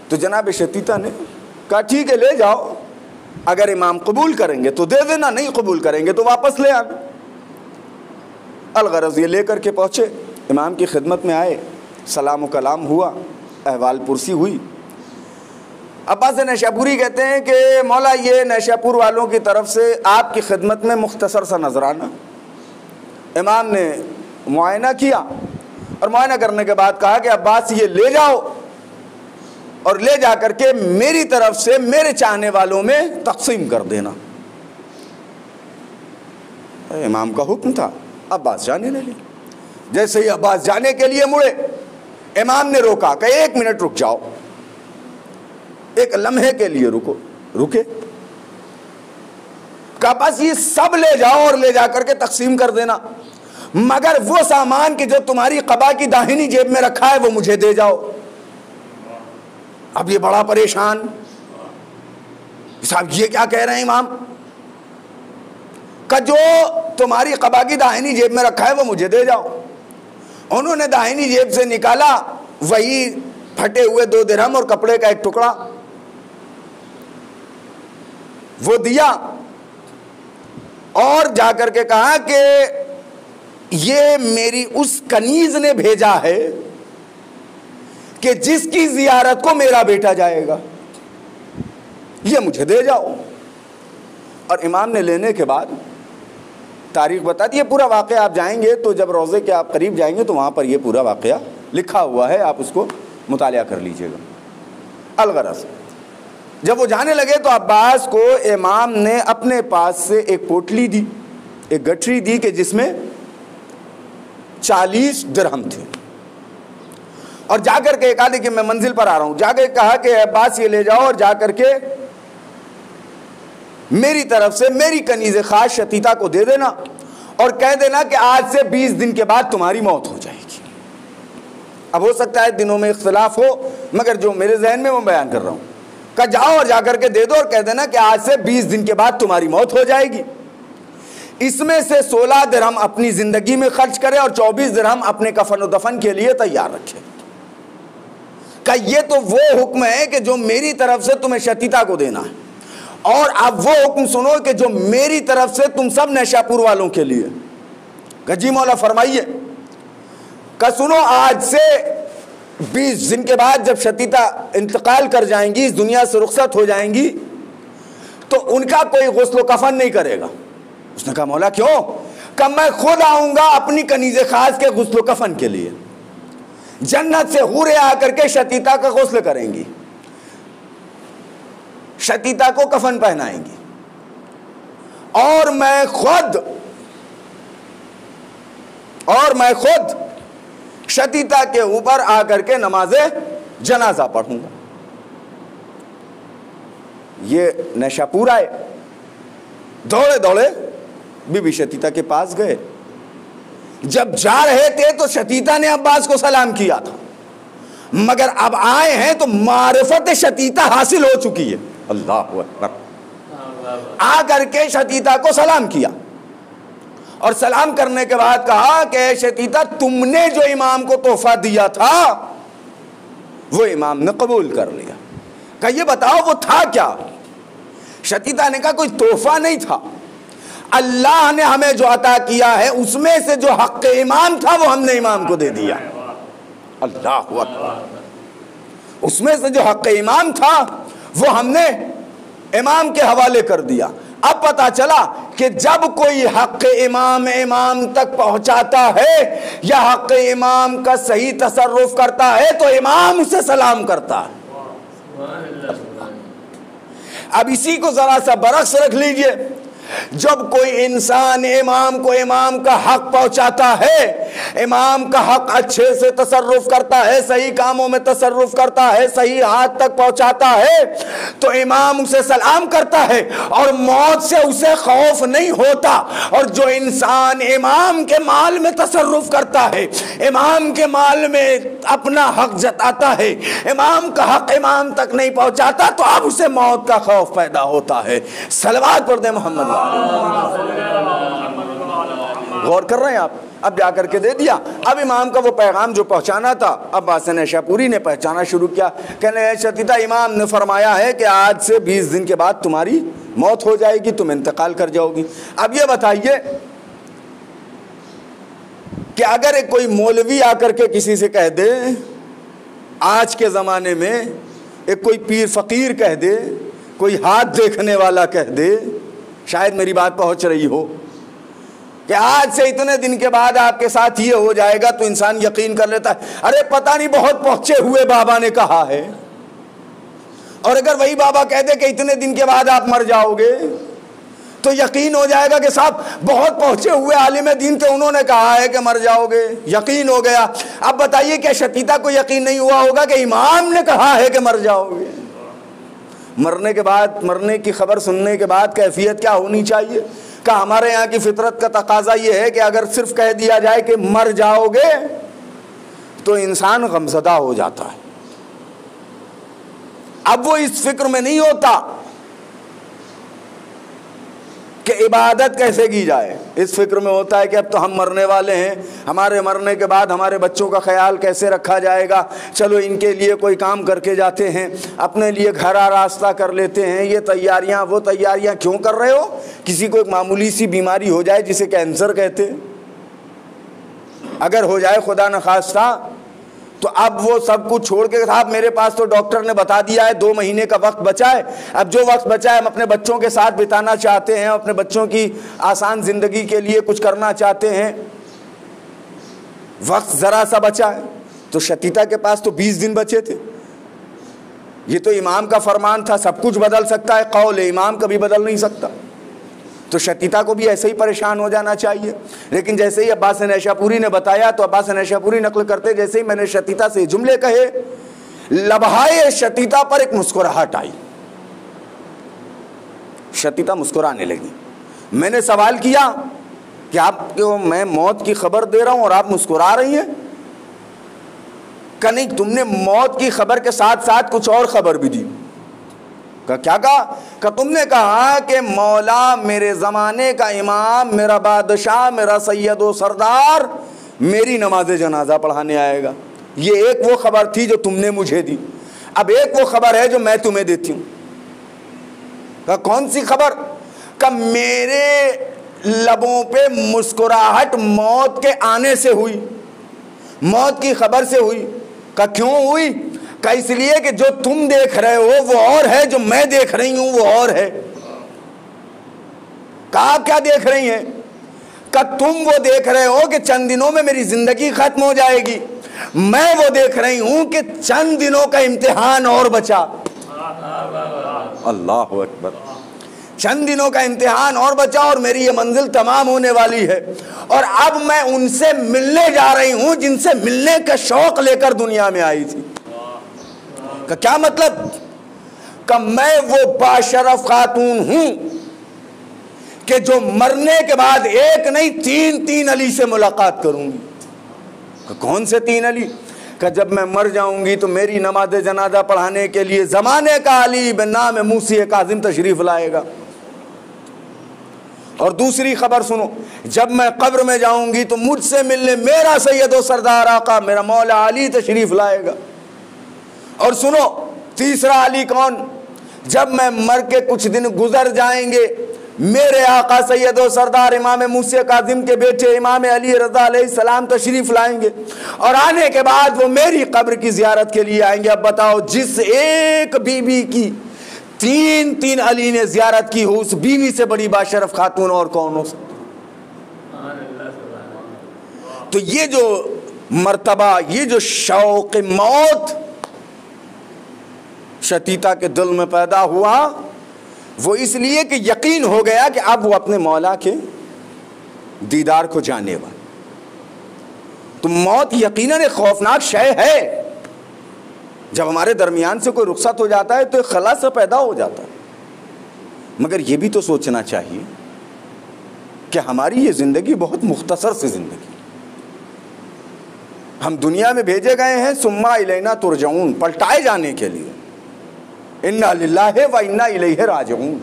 तो जनाब शतीता ने कहा ठीक है, ले जाओ, अगर इमाम कबूल करेंगे तो दे देना, नहीं कबूल करेंगे तो वापस ले आना। अलगरज ये लेकर के पहुँचे, इमाम की खिदमत में आए, सलाम कलाम हुआ, अहवाल पुरसी हुई। अब्बास नैशापुरी कहते हैं कि मौला, ये नैशापुर वालों की तरफ से आपकी खिदमत में मुख्तसर सा नजराना। इमाम ने मुआयना किया और मुआयना करने के बाद कहा कि अब्बास, ये ले जाओ और ले जा करके मेरी तरफ से मेरे चाहने वालों में तकसीम कर देना। इमाम का हुक्म था, अब्बास जाने लगे। जैसे ही अब्बास जाने के लिए मुड़े, इमाम ने रोका कि 1 मिनट रुक जाओ, एक लम्हे के लिए रुको। रुके, कहा बस ये सब ले जाओ और ले जा करके तकसीम कर देना, मगर वो सामान कि जो तुम्हारी कबा की दाहिनी जेब में रखा है वो मुझे दे जाओ। अब ये बड़ा परेशान साहब ये क्या कह रहे हैं इमाम? का जो तुम्हारी कबा की दाहिनी जेब में रखा है वो मुझे दे जाओ। उन्होंने दाहिनी जेब से निकाला वही फटे हुए 2 दिरहम और कपड़े का एक टुकड़ा, वो दिया और जाकर के कहा कि ये मेरी उस कनीज ने भेजा है कि जिसकी जियारत को मेरा बेटा जाएगा, ये मुझे दे जाओ। और इमाम ने लेने के बाद तारीख बता दी। पूरा वाक़या आप जाएंगे तो जब रोज़े के आप करीब जाएंगे तो वहाँ पर ये पूरा वाक़या लिखा हुआ है, आप उसको मुतालिया कर लीजिएगा। अलगरज़ जब वो जाने लगे तो अब्बास को इमाम ने अपने पास से एक पोटली दी, एक गठरी दी कि जिसमें 40 दिरहम थे, और जाकर के कहा कि मैं मंजिल पर आ रहा हूँ। जाकर कहा कि अब्बास ये ले जाओ और जाकर के मेरी तरफ से मेरी कनीज़े खास शतीता को दे देना और कह देना कि आज से 20 दिन के बाद तुम्हारी मौत हो जाएगी। अब हो सकता है दिनों में इख्तिलाफ हो, मगर जो मेरे जहन में मैं बयान कर रहा हूँ, का जाओ और जाकर के दे दो और कह देना कि आज से 20 दिन के बाद तुम्हारी मौत हो जाएगी। इसमें से 16 दिरहम अपनी जिंदगी में खर्च करे और 24 दिरहम अपने कफन और दफन के लिए तैयार रखे। का ये तो वो हुक्म है कि जो मेरी तरफ से तुम्हें शतीता को देना है, और अब वो हुक्म सुनो कि जो मेरी तरफ से तुम सब नशापुर वालों के लिए। का जी मौला फरमाइए, का सुनो आज से 20 दिन के बाद जब शतीता इंतकाल कर जाएंगी, इस दुनिया से रुखसत हो जाएंगी, तो उनका कोई गुस्ल कफन नहीं करेगा। उसने कहा मौला क्यों? का मैं खुद आऊंगा अपनी कनीज़े खास के गुस्ल कफन के लिए। जन्नत से हूरे आकर के शतीता का गुस्ल करेंगी, शतीता को कफन पहनाएंगी, और मैं खुद शतीता के ऊपर आकर के नमाज़े जनाजा पढ़ूंगा। ये नशापुर आए, दौड़े दौड़े बीबी शतीता के पास गए। जब जा रहे थे तो शतीता ने अब्बास को सलाम किया था, मगर अब आए हैं तो मारिफत शतीता हासिल हो चुकी है। अल्लाह अकबर। आकर के शतीता को सलाम किया और सलाम करने के बाद कहा कि शतीता, तुमने जो इमाम को तोहफा दिया था वो इमाम ने कबूल कर लिया। कहा ये बताओ वो था क्या? शतीता ने कहा कोई तोहफा नहीं था, अल्लाह ने हमें जो अता किया है उसमें से जो हक़ इमाम था वो हमने इमाम को दे दिया। अल्लाह अकबर। उसमें से जो हक़ इमाम था वो हमने इमाम के हवाले कर दिया। अब पता चला कि जब कोई हक़ इमाम तक पहुंचाता है या हक़ इमाम का सही तसर्रुफ करता है तो इमाम उसे सलाम करता है। अब इसी को जरा सा बरक्स रख लीजिए, जब कोई इंसान इमाम को इमाम का हक पहुंचाता है, इमाम का हक अच्छे से तसर्रुफ करता है, सही कामों में तसर्रुफ करता है, सही हाथ तक पहुंचाता है, तो इमाम उसे सलाम करता है और मौत से उसे खौफ नहीं होता। और जो इंसान इमाम के माल में तसर्रुफ करता है, इमाम के माल में अपना हक जताता है, इमाम का हक इमाम तक नहीं पहुंचाता, तो अब उसे मौत का खौफ पैदा होता है। सलवात पढ़ दे मोहम्मद। गौर कर रहे हैं आप? अब जाकर के दे दिया। अब इमाम का वो पैगाम जो पहुंचाना था, अब्बास नशापुरी ने पहुंचाना शुरू किया। कहने शतीता, इमाम ने फरमाया है कि आज से 20 दिन के बाद तुम्हारी मौत हो जाएगी, तुम इंतकाल कर जाओगी। अब ये बताइए कि अगर एक कोई मौलवी आकर के किसी से कह दे, आज के ज़माने में एक कोई पीर फ़कीर कह दे, कोई हाथ देखने वाला कह दे, शायद मेरी बात पहुंच रही हो, कि आज से इतने दिन के बाद आपके साथ ये हो जाएगा, तो इंसान यकीन कर लेता है, अरे पता नहीं बहुत पहुंचे हुए बाबा ने कहा है। और अगर वही बाबा कह दे कि इतने दिन के बाद आप मर जाओगे, तो यकीन हो जाएगा कि साहब बहुत पहुंचे हुए आलिम दीन थे, उन्होंने कहा है कि मर जाओगे, यकीन हो गया। अब बताइए क्या शतीता को यकीन नहीं हुआ होगा कि इमाम ने कहा है कि मर जाओगे? मरने के बाद, मरने की खबर सुनने के बाद कैफियत क्या होनी चाहिए? का हमारे यहाँ की फितरत का तकाजा ये है कि अगर सिर्फ कह दिया जाए कि मर जाओगे तो इंसान गमज़दा हो जाता है। अब वो इस फिक्र में नहीं होता कि इबादत कैसे की जाए। इस फिक्र में होता है कि अब तो हम मरने वाले हैं, हमारे मरने के बाद हमारे बच्चों का ख्याल कैसे रखा जाएगा, चलो इनके लिए कोई काम करके जाते हैं, अपने लिए घर रास्ता कर लेते हैं, ये तैयारियां वो तैयारियां क्यों कर रहे हो। किसी को एक मामूली सी बीमारी हो जाए जिसे कैंसर कहते हैं, अगर हो जाए खुदा न खास्ता, तो अब वो सब कुछ छोड़ के साहब मेरे पास तो डॉक्टर ने बता दिया है 2 महीने का वक्त बचा है, अब जो वक्त बचा है हम अपने बच्चों के साथ बिताना चाहते हैं, अपने बच्चों की आसान ज़िंदगी के लिए कुछ करना चाहते हैं, वक्त ज़रा सा बचा है। तो शतीता के पास तो 20 दिन बचे थे। ये तो इमाम का फरमान था, सब कुछ बदल सकता है, कौल इमाम कभी बदल नहीं सकता। तो शतीता को भी ऐसे ही परेशान हो जाना चाहिए। लेकिन जैसे ही अब्बास नैशापुरी ने बताया तो अब्बास नैशापुरी नकल करते, जैसे ही मैंने शतीता से जुमले कहे, लबहाए शतीता पर एक मुस्कुराहट आई, शतीता मुस्कुराने लगी। मैंने सवाल किया कि आपको मैं मौत की खबर दे रहा हूं और आप मुस्कुरा रही हैं? कहा नहीं, तुमने मौत की खबर के साथ साथ कुछ और खबर भी दी। का क्या कहा? तुमने कहा कि मौला मेरे ज़माने का इमाम, मेरा बादशाह, मेरा सैयद व सरदार मेरी नमाज जनाजा पढ़ाने आएगा। ये एक वो खबर थी जो तुमने मुझे दी, अब एक वो खबर है जो मैं तुम्हें देती हूँ। का कौन सी खबर? का मेरे लबों पे मुस्कुराहट मौत के आने से हुई, मौत की खबर से हुई। का क्यों हुई? का इसलिए कि जो तुम देख रहे हो वो और है, जो मैं देख रही हूं वो और है। का आप क्या देख रही हैं? का तुम वो देख रहे हो कि चंद दिनों में मेरी जिंदगी खत्म हो जाएगी, मैं वो देख रही हूं कि चंद दिनों का इम्तिहान और बचा। अल्लाह अकबर, चंद दिनों का इम्तिहान और बचा और मेरी ये मंजिल तमाम होने वाली है, और अब मैं उनसे मिलने जा रही हूं जिनसे मिलने का शौक लेकर दुनिया में आई थी। का क्या मतलब? का मैं वो बाशरफ खातून हूं कि जो मरने के बाद एक नहीं 3 अली से मुलाकात करूंगी। का कौन से 3 अली? का जब मैं मर जाऊंगी तो मेरी नमाज जनाजा पढ़ाने के लिए जमाने का अली बिन नाम मूसी काजिम तशरीफ लाएगा। और दूसरी खबर सुनो, जब मैं कब्र में जाऊंगी तो मुझसे मिलने मेरा सैयद व सरदार आका मेरा मौला अली तशरीफ लाएगा। और सुनो तीसरा अली कौन? जब मैं मर के कुछ दिन गुजर जाएंगे, मेरे आका सैयद व सरदार इमाम मूसा काजिम के बेटे इमाम अली रज़ा अलैहिस्सलाम तशरीफ लाएंगे, और आने के बाद वो मेरी कब्र की जियारत के लिए आएंगे। अब बताओ, जिस एक बीबी की 3 अली ने जियारत की हो, उस बीवी से बड़ी बाशरफ खातून और कौन हो सकती? तो ये जो मर्तबा, ये जो शौक़ मौत शतीता के दिल में पैदा हुआ, वो इसलिए कि यकीन हो गया कि अब वो अपने मौला के दीदार को जाने वाला। तो मौत यकीनन एक खौफनाक शय है। जब हमारे दरमियान से कोई रुखसत हो जाता है तो एक खला से पैदा हो जाता है। मगर ये भी तो सोचना चाहिए कि हमारी ये ज़िंदगी बहुत मुख्तसर सी ज़िंदगी, हम दुनिया में भेजे गए हैं सुम्मा इलैना तुरजऊन, पलटाए जाने के लिए। इन्ना लिल्लाहि व इन्ना इलैहि राजिऊन।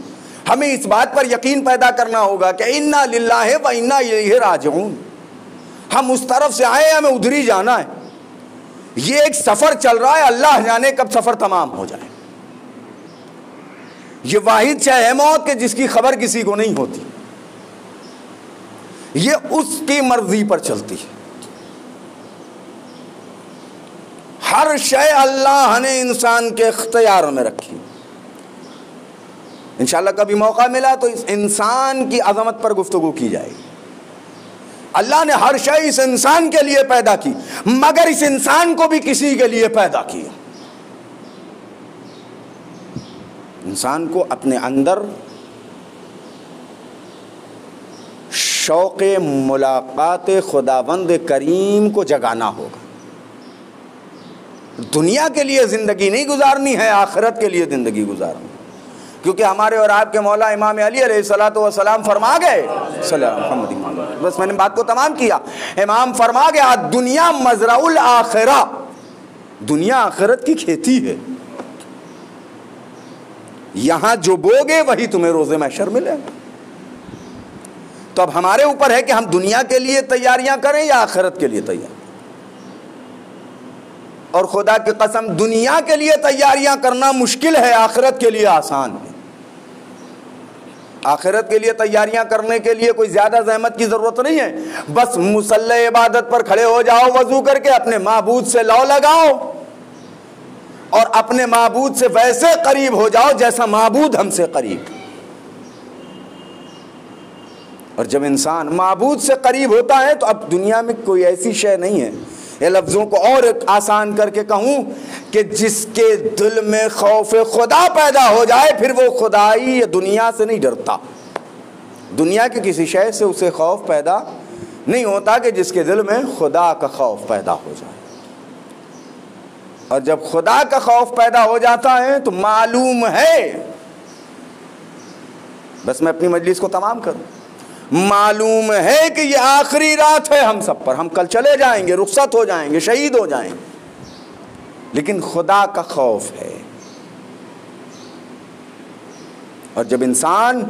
हमें इस बात पर यकीन पैदा करना होगा कि इन्ना लिल्लाहि व इन्ना इलैहि राजिऊन, हम उस तरफ से आए, हमें उधर ही जाना है। ये एक सफ़र चल रहा है, अल्लाह जाने कब सफ़र तमाम हो जाए। ये वाहिद शय है मौत के जिसकी खबर किसी को नहीं होती, ये उसकी मर्जी पर चलती है। हर शय अल्लाह ने इंसान के इख्तियार में रखी। इंशाअल्लाह कभी मौका मिला तो इस इंसान की अज़मत पर गुफ्तगू की जाएगी। अल्लाह ने हर शय इस इंसान के लिए पैदा की, मगर इस इंसान को भी किसी के लिए पैदा किया। इंसान को अपने अंदर शौक़े मुलाकात खुदावंद करीम को जगाना होगा। दुनिया के लिए ज़िंदगी नहीं गुजारनी है, आखिरत के लिए ज़िंदगी गुजारनी। क्योंकि हमारे और आपके मौला इमाम अली अलैहिस्सलातु वस्सलाम फरमा गए, बस मैंने बात को तमाम किया, इमाम फरमा गया दुनिया मज़राउल आखिरा, दुनिया आखिरत की खेती है, यहाँ जो बोगे वही तुम्हें रोज़े महशर मिलेगा। तो अब हमारे ऊपर है कि हम दुनिया के लिए तैयारियां करें या आखिरत के लिए तैयार। और खुदा की कसम, दुनिया के लिए तैयारियां करना मुश्किल है, आखिरत के लिए आसान है। आखिरत के लिए तैयारियां करने के लिए कोई ज्यादा जहमत की जरूरत नहीं है। बस मुसल्ले इबादत पर खड़े हो जाओ, वजू करके अपने माबूद से लौ लगाओ और अपने माबूद से वैसे करीब हो जाओ जैसा माबूद हमसे करीब। और जब इंसान माबूद से करीब होता है तो अब दुनिया में कोई ऐसी शय नहीं है, ये लफ्ज़ों को और आसान करके कहूँ कि जिसके दिल में खौफ खुदा पैदा हो जाए, फिर वो खुदाई या दुनिया से नहीं डरता। दुनिया की किसी शय से उसे खौफ पैदा नहीं होता कि जिसके दिल में खुदा का खौफ पैदा हो जाए। और जब खुदा का खौफ पैदा हो जाता है तो मालूम है, बस मैं अपनी मजलिस को तमाम करूं, मालूम है कि ये आखिरी रात है हम सब पर, हम कल चले जाएंगे, रुखसत हो जाएंगे, शहीद हो जाएंगे, लेकिन खुदा का खौफ है। और जब इंसान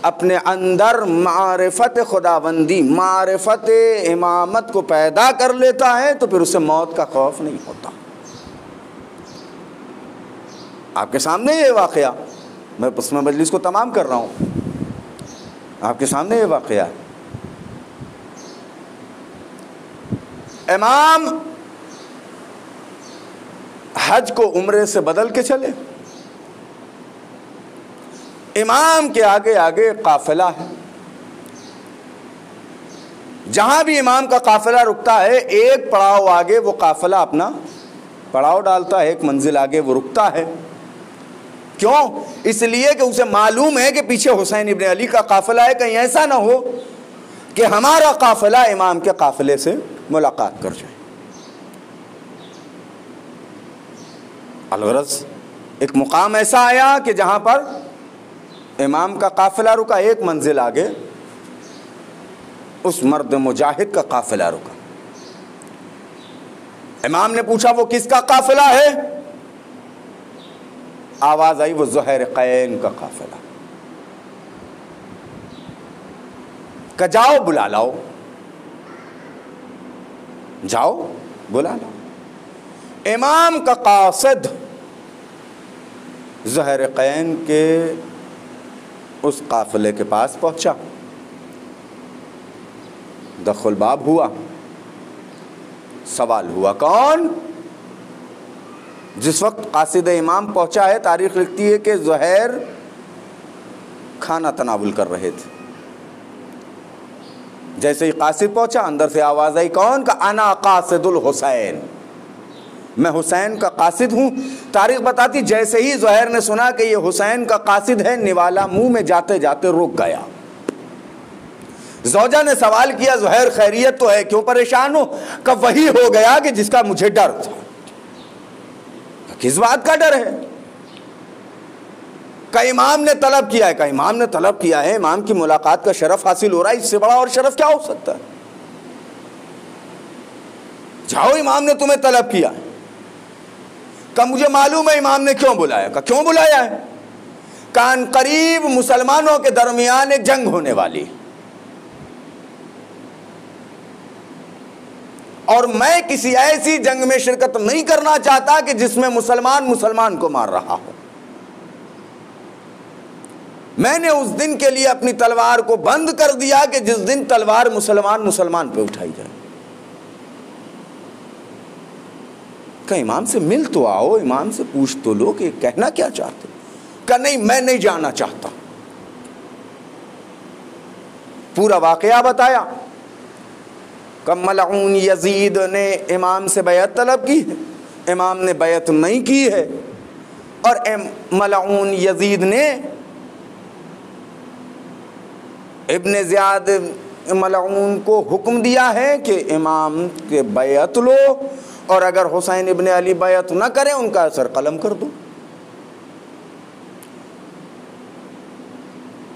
अपने अंदर मारिफत खुदाबंदी, मारिफत इमामत को पैदा कर लेता है तो फिर उसे मौत का खौफ नहीं होता। आपके सामने ये वाक़या, मैं उसमें मजलिस को तमाम कर रहा हूँ, आपके सामने ये वाक़या है। इमाम हज को उम्रे से बदल के चले, इमाम के आगे आगे काफिला है, जहां भी इमाम का काफिला रुकता है एक पड़ाव आगे वो काफिला अपना पड़ाव डालता है, एक मंजिल आगे वो रुकता है। क्यों? इसलिए कि उसे मालूम है कि पीछे हुसैन इब्न अली का काफिला है, कहीं ऐसा ना हो कि हमारा काफिला इमाम के काफिले से मुलाकात कर जाए। अलगरज एक मुकाम ऐसा आया कि जहां पर इमाम का काफिला रुका, एक मंजिल आगे उस मर्द मुजाहिद का काफिला रुका। इमाम ने पूछा वो किसका काफिला है? आवाज आई वो ज़ुहैर क़ैन का काफिला। का जाओ बुला लाओ, जाओ बुला लाओ। इमाम का कासिद ज़ुहैर क़ैन के उस काफिले के पास पहुंचा, दखुल बाब हुआ, सवाल हुआ कौन? जिस वक्त कासिद इमाम पहुंचा है, तारीख लिखती है कि ज़ुहैर खाना तनावुल कर रहे थे। जैसे ही कासिद पहुंचा, अंदर से आवाज आई कौन? का अना कासिदुल हुसैन, मैं हुसैन का कासिद हूं। तारीख बताती जैसे ही ज़ुहैर ने सुना कि ये हुसैन का कासिद है, निवाला मुंह में जाते जाते रुक गया। ज़ौजा ने सवाल किया ज़ुहैर खैरियत तो है, क्यों परेशान हो? कब वही हो गया कि जिसका मुझे डर था। किस बात का डर है? का इमाम ने तलब किया है। का इमाम ने तलब किया है, इमाम की मुलाकात का शरफ हासिल हो रहा है, इससे बड़ा और शरफ क्या हो सकता है? जाओ, इमाम ने तुम्हें तलब किया है। का मुझे मालूम है इमाम ने क्यों बुलाया। का क्यों बुलाया है? कान करीब मुसलमानों के दरमियान एक जंग होने वाली, और मैं किसी ऐसी जंग में शिरकत नहीं करना चाहता कि जिसमें मुसलमान मुसलमान को मार रहा हो। मैंने उस दिन के लिए अपनी तलवार को बंद कर दिया कि जिस दिन तलवार मुसलमान मुसलमान पे उठाई जाए। का इमाम से मिल तो आओ, इमाम से पूछ तो लो कि कहना क्या चाहते। का नहीं, मैं नहीं जाना चाहता। पूरा वाकया बताया। कब मलऊन यजीद ने इमाम से बैत तलब की है, इमाम ने बैत नहीं की है, और मलऊन यजीद ने इब्ने ज़ियाद मलऊन को हुक्म दिया है कि इमाम के बैत लो, और अगर हुसैन इब्ने अली बैत न करें उनका सर कलम कर दो।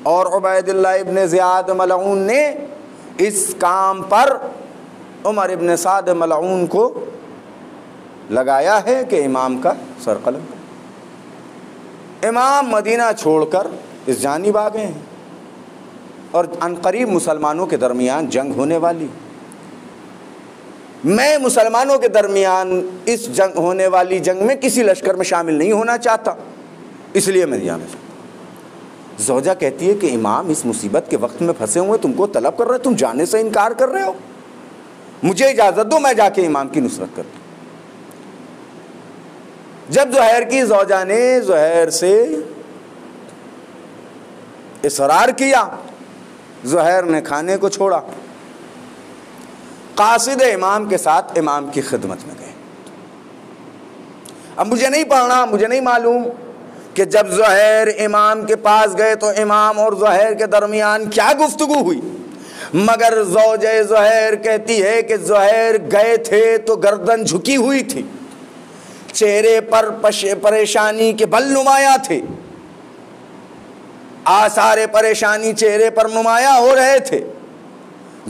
और उबैदुल्लाह इब्ने ज़ियाद मलऊन ने इस काम पर उमर इब्ने साद मलऊन को लगाया है कि इमाम का सर कलम कर। इमाम मदीना छोड़कर इस जानिब आ गए हैं। और अनकरीब मुसलमानों के दरमियान जंग होने वाली। मैं मुसलमानों के दरमियान इस जंग होने वाली जंग में किसी लश्कर में शामिल नहीं होना चाहता, इसलिए मैं जाना चाहता। ज़ौजा कहती है कि इमाम इस मुसीबत के वक्त में फंसे हुए तुमको तलब कर रहे, तुम जाने से इनकार कर रहे हो, मुझे इजाज़त दो, मैं जाके इमाम की नुसरत कर दूं। जब ज़ुहैर की ज़ौजा ने ज़ुहैर से इसरार किया, ज़ुहैर ने खाने को छोड़ा, कासिद इमाम के साथ इमाम की खिदमत में गए। अब मुझे नहीं पढ़ना, मुझे नहीं मालूम कि जब ज़ुहैर इमाम के पास गए तो इमाम और ज़ुहैर के दरमियान क्या गुफ्तगू हुई, मगर ज़ौजे ज़ुहैर कहती है कि ज़ुहैर गए थे तो गर्दन झुकी हुई थी, चेहरे पर परेशानी के बल नुमाया थे, आसारे परेशानी चेहरे पर नुमाया हो रहे थे।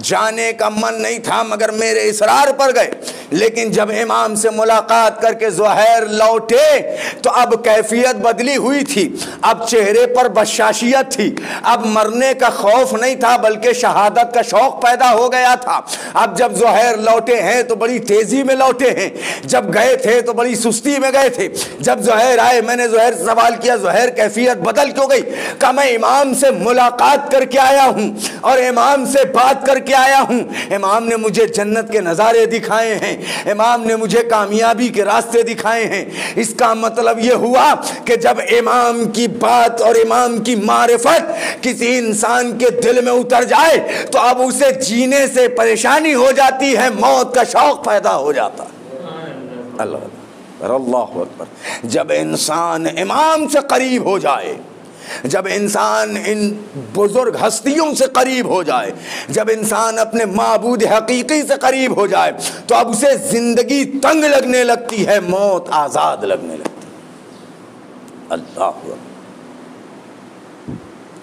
जाने का मन नहीं था मगर मेरे इसरार पर गए। लेकिन जब इमाम से मुलाकात करके ज़ुहैर लौटे तो अब कैफियत बदली हुई थी, अब चेहरे पर बशाशियत थी, अब मरने का खौफ नहीं था बल्कि शहादत का शौक पैदा हो गया था। अब जब ज़ुहैर लौटे हैं तो बड़ी तेज़ी में लौटे हैं, जब गए थे तो बड़ी सुस्ती में गए थे। जब ज़ुहैर आए मैंने ज़ुहैर से सवाल किया, ज़ुहैर कैफियत बदल क्यों गई? कहा मैं इमाम से मुलाकात करके आया हूँ और इमाम से बात करके आया हूँ। इमाम ने मुझे जन्नत के नज़ारे दिखाए हैं, इमाम ने मुझे कामयाबी के रास्ते दिखाए हैं। इसका मतलब ये हुआ कि जब इमाम की बात और इमाम की मारिफत किसी इंसान के दिल में उतर जाए तो अब उसे जीने से परेशानी हो जाती है, मौत का शौक पैदा हो जाता है। अल्लाह अकबर। जब इंसान इमाम से करीब हो जाए, जब इंसान इन बुजुर्ग हस्तियों से करीब हो जाए, जब इंसान अपने माबूद हकीकी से करीब हो जाए तो अब उसे जिंदगी तंग लगने लगती है, मौत आज़ाद लगने लगती है। अल्लाह।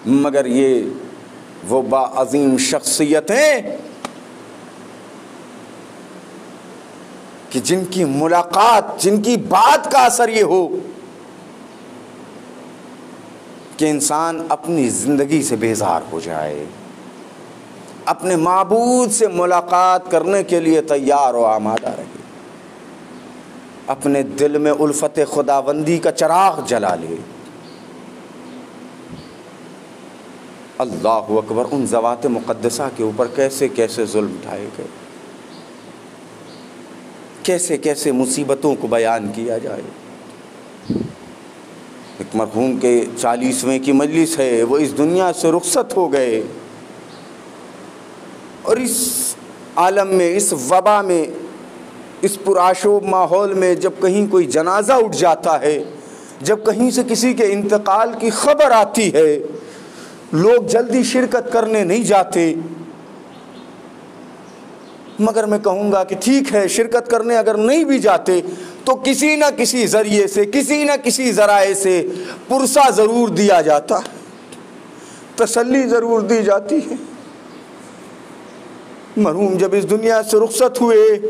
मगर ये वो बाअज़ीम शख्सियतें कि जिनकी मुलाकात, जिनकी बात का असर ये हो कि इंसान अपनी ज़िंदगी से बेजार हो जाए, अपने माबूद से मुलाकात करने के लिए तैयार और आमादा रहे, अपने दिल में उल्फत खुदाबंदी का चिराग जला ले। अल्लाहु अकबर। उन ज़वात मुक़द्दसा के ऊपर कैसे कैसे जुल्म उठाए गए, कैसे कैसे मुसीबतों को बयान किया जाए। एक मरहूम के 40वें की मजलिस है, वो इस दुनिया से रुखसत हो गए और इस आलम में, इस वबा में, इस पुराशोब माहौल में जब कहीं कोई जनाजा उठ जाता है, जब कहीं से किसी के इंतकाल की खबर आती है, लोग जल्दी शिरकत करने नहीं जाते। मगर मैं कहूँगा कि ठीक है, शिरकत करने अगर नहीं भी जाते तो किसी न किसी ज़रिए से, किसी न किसी ज़राए से पुरसा ज़रूर दिया जाता, तसल्ली ज़रूर दी जाती है। मरहूम जब इस दुनिया से रुखसत हुए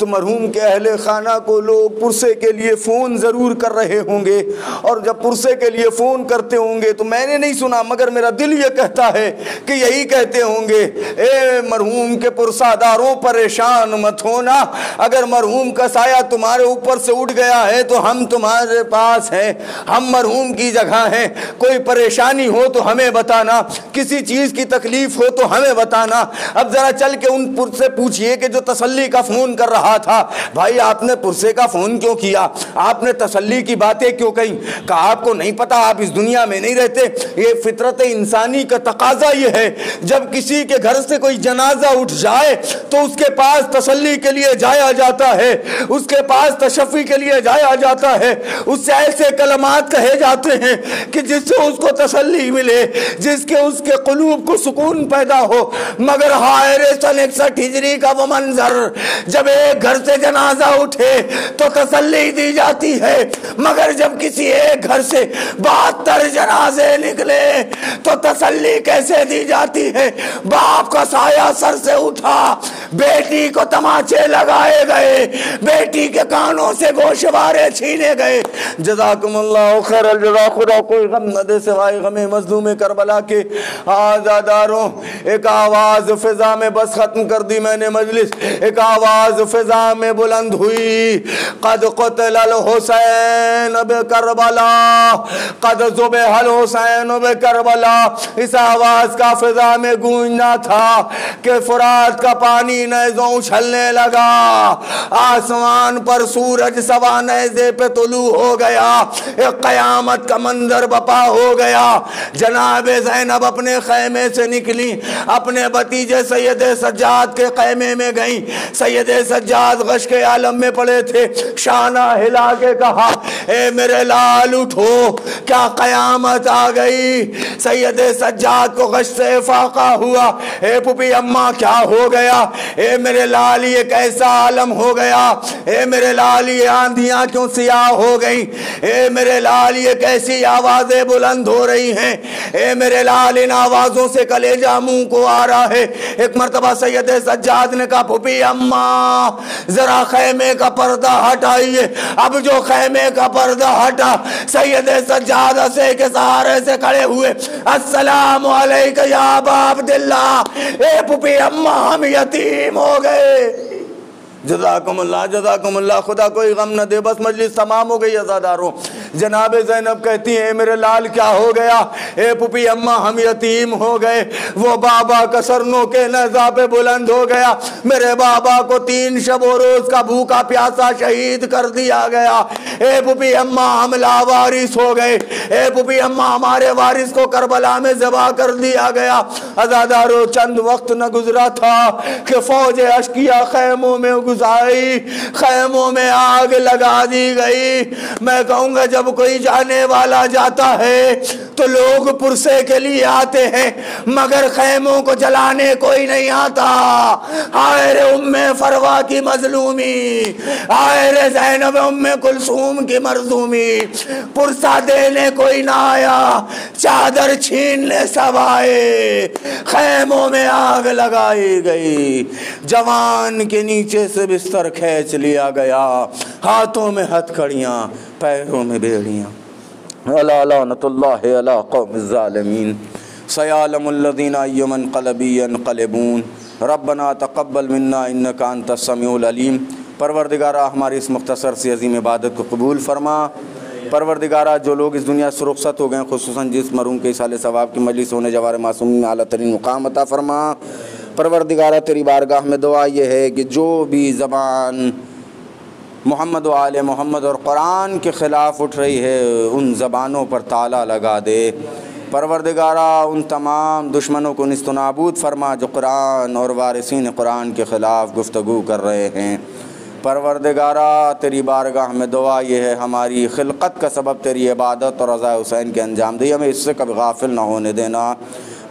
तो मरहूम के अहले खाना को लोग पुरसे के लिए फ़ोन ज़रूर कर रहे होंगे, और जब पुरसे के लिए फ़ोन करते होंगे तो मैंने नहीं सुना मगर मेरा दिल ये कहता है कि यही कहते होंगे, ए मरहूम के पुरसादारों परेशान मत होना, अगर मरहूम का साया तुम्हारे ऊपर से उठ गया है तो हम तुम्हारे पास हैं, हम मरहूम की जगह हैं, कोई परेशानी हो तो हमें बताना, किसी चीज़ की तकलीफ़ हो तो हमें बताना। अब ज़रा चल के उन पुरसे पूछिए कि जो तसल्ली का फ़ोन कर रहा था, भाई आपने पुरसे का फोन क्यों किया, आपने तसल्ली की बातें क्यों कही? कहा आपको नहीं पता, आप इस दुनिया में नहीं रहते। ये फितरत इंसानी का तकाजा ये है, जब किसी के घर से कोई जनाजा उठ जाए तो उसके पास तसल्ली के लिए जाया जाता है, उसके पास तशफ़ी के लिए जाया जाता है, उससे ऐसे कलमात कहे जाते हैं कि जिससे उसको तसल्ली मिले, जिसके उसके क़ुलूब को सुकून पैदा हो। मगर हाय रे सन 61 हिजरी का वो मंजर, जब एक एक घर से जनाजा उठे तो तसल्ली दी जाती है, मगर जब किसी एक घर से 72 जनाजे निकले तो तसल्ली कैसे दी जाती है। बाप का साया सर से उठा, बेटी को तमाचे लगाए गए, बेटी के कानों से गोशवारे छीने गए। जज़ाकुमुल्लाह खैरल जज़ा, खुदा कोई गम न दे सिवाय गमे मज़लूम करबला के। आज़ादारों, एक आवाज़ फिजा में बस खत्म कर दी मैंने मजलिस। एक आवाज़ फिजा में बुलंद हुई, क़द क़ुतिलल हुसैन बे करबला, क़द ज़ुबिहल हुसैन बे करबला। इस आवाज़ का फिजा में गूंजना था कि फुरात का पानी नेज़ों उछलने लगा, आसमान पर सूरज सवा नेज़े पे तुलू हो गया, एक क़यामत का मंजर बपा हो गया। जनाब ज़ैनब अपने खैमे से निकली, अपने भतीजे सैयद सज्जाद के खैमे में गई। सैयद सज्जाद गश के आलम में पड़े थे। शाना हिला के कहा, ए मेरे लाल उठो, क्या क़यामत आ गई। सैयद सज्जाद को गश से फाका हुआ। ए पुपी अम्मा क्या हो गया, ए मेरे लाल ये कैसा आलम हो गया, ए मेरे लाल ये आंधियां क्यों सियाह हो गई, ए मेरे लाल ये कैसी आवाजें बुलंद हो रही हैं, ए मेरे लाल इन आवाजों से कलेजा मुंह को आ रहा है। एक मर्तबा सैयद सज्जाद ने कहा, पुपी अम्मा जरा खैमे का पर्दा हटाइए। अब जो खैमे का पर्दा हटा, सैयद सज्जाद से के सहारे से खड़े हुए, अस्सलाम वालेकुम या अबा अब्दुल्लाह, ए पुपी अम्मा हम यतीम हो गए। जज़ाकुमुल्लाह जज़ाकुमुल्लाह, खुदा कोई गम न दे। बस मजलिस तमाम हो गई। अज़ादारों, जनाब ज़ैनब कहती हैं, मेरे लाल क्या हो गया, ए पुपी अम्मा हम यतीम हो गए। वो बाबा का सरनों के नज़ा पे बुलंद हो गया। मेरे बाबा को 3 शब और रोज़ का भूखा प्यासा शहीद कर दिया गया। ए पुपी अम्मा हम लावारिस हो गए। ए पुपी अम्मा हमारे वारिस को करबला में ज़बा कर दिया गया। अज़ादारों, चंद वक्त न गुजरा था कि फौज अशकिया खैमों में गुजारी, खैमों में आग लगा दी गई। मैं कहूँगा, जब कोई जाने वाला जाता है तो लोग पुरसे के लिए आते हैं, मगर खैमों को जलाने कोई नहीं आता। हाय रे उम्मे फरवा की मजलूमी, हाय रे ज़ैनब उम्मे कुलसूम की मरजूमी। पुरसा देने कोई ना आया, चादर छीनने सब आए, खैमों में आग लगाई गई। जवान के नीचे से बिस्तर खींच लिया गया, हाथों में हथकड़ियाँ, पैरों में बेड़ियाँ। अला लानतुल्लाहि अला कौमिज़ ज़ालिमीन, सयालमुल्लज़ीना यमनक़लबी यनक़लिबून, रब्बना तक़ब्बल मिन्ना इन्नका अंतस समीउल अलीम। परवरदिगारा, हमारी इस मुख्तसर सी अज़ीम इबादत को कबूल फरमा। परवरदिगारा, जो लोग इस दुनिया से रुखसत हो गए, खुसूसन जिस मरूम के साले सवाब की मजलिस होने जवार मासूम में आला तरीन मुकाम अता फरमा। परवरदिगारा, तेरी बारगाह में दुआ ये है कि जो भी ज़बान मोहम्मद व आले मोहम्मद और कुरान के ख़िलाफ़ उठ रही है, उन ज़बानों पर ताला लगा दे। परवरदिगारा, उन तमाम दुश्मनों को निस्त नाबूद फरमा जो कुरान और वारिसीन कुरान के ख़िलाफ़ गुफ्तगू कर रहे हैं। परवरदिगारा, तेरी बारगाह में दुआ ये है, हमारी खिलकत का सबब तेरी इबादत और रज़ा हुसैन के अंजाम दी, हमें इससे कभी गाफिल ना होने देना।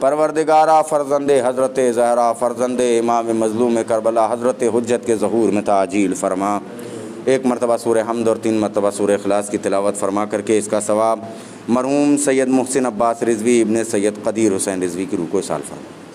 परवरदिगारा, फ़र्ज़ंदे हज़रत ज़हरा, फ़र्ज़ंदे इमाम मज़लूम करबला, हज़रत हुज्जत के ज़हूर में ताजील फरमा। एक मरतबा सूरह हमद और 3 मरतबा सूरह इखलास की तिलावत फरमा करके इसका सवाब मरहूम सैयद मुहसिन अब्बास रिज़वी इब्ने सैयद क़दीर हुसैन रिज़वी की रूह को साल फरमा।